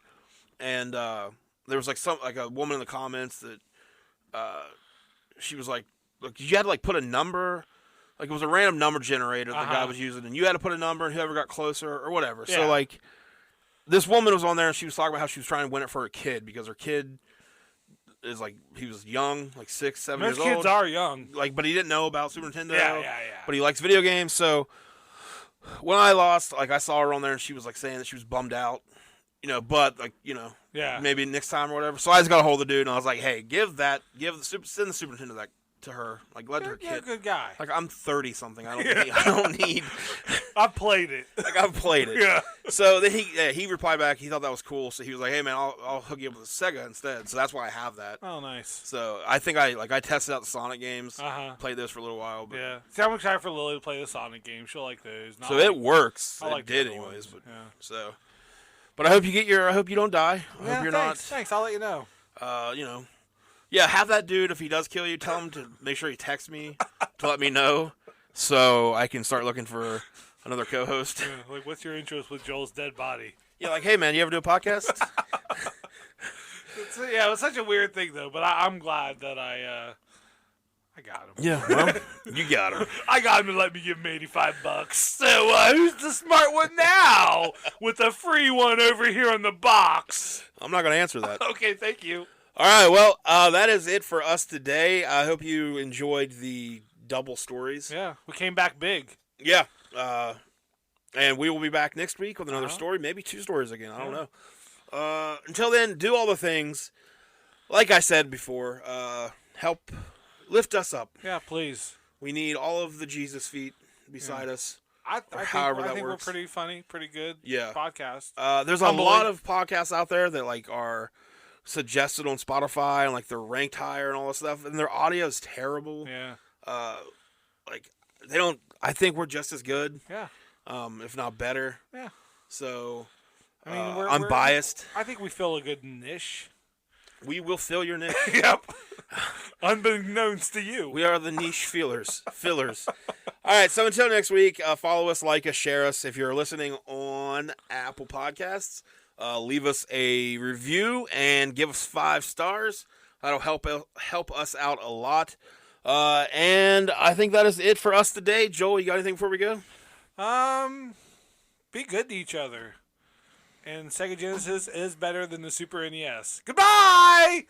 and there was like a woman in the comments that she was like, look, you had to like put a number, like it was a random number generator that the guy was using, and you had to put a number, and whoever got closer or whatever. Yeah. So like, this woman was on there, and she was talking about how she was trying to win it for her kid because her kid is like he was young, like 6, 7 Most years old. kids are young. Like, but he didn't know about Super Nintendo. Yeah. But he likes video games, so when I lost, like I saw her on there, and she was like saying that she was bummed out, but like Yeah. maybe next time or whatever. So I just got a hold of the dude, and I was like, hey, send the Super Nintendo that to her, like let her You're a kid. good guy. Like I'm 30 something. I don't need. I played it. Like I've played it. Yeah. So then he replied back. He thought that was cool. So he was like, hey man, I'll hook you up with a Sega instead. So that's why I have that. Oh, nice. So I think I tested out the Sonic games. Played those for a little while. But, Yeah. See, I'm excited for Lily to play the Sonic game. She'll like those. So it works. I like It did the other anyways. ones. But Yeah. so. But I hope I hope you don't die. I Yeah, hope you're thanks. I'll let you know. not. Yeah, have that dude, if he does kill you, tell him to make sure he texts me to let me know so I can start looking for another co-host. Yeah, like, what's your interest with Joel's dead body? Yeah, like, hey, man, you ever do a podcast? It was such a weird thing, though, but I'm glad that I got him. Yeah, well, you got him. I got him to let me give him $85. So who's the smart one now with the free one over here on the box? I'm not going to answer that. Okay, thank you. All right, well, that is it for us today. I hope you enjoyed the double stories. Yeah, we came back big. Yeah, and we will be back next week with another story, maybe 2 stories again. I don't know. Until then, do all the things. Like I said before, help lift us up. Yeah, please. We need all of the Jesus feet beside us. I think we're pretty funny, pretty good podcast. There's a lot of podcasts out there that like are suggested on Spotify and like they're ranked higher and all this stuff, and their audio is terrible. Yeah. Like they don't. I think we're just as good. Yeah. If not better. Yeah. So, I mean, I'm biased. I think we fill a good niche. We will fill your niche. Yep. Unbeknownst to you. We are the niche fillers. All right, so until next week, follow us, like us, share us. If you're listening on Apple Podcasts, leave us a review and give us 5 stars. That'll help us out a lot. And I think that is it for us today. Joel, you got anything before we go? Be good to each other. And Sega Genesis is better than the Super NES. Goodbye!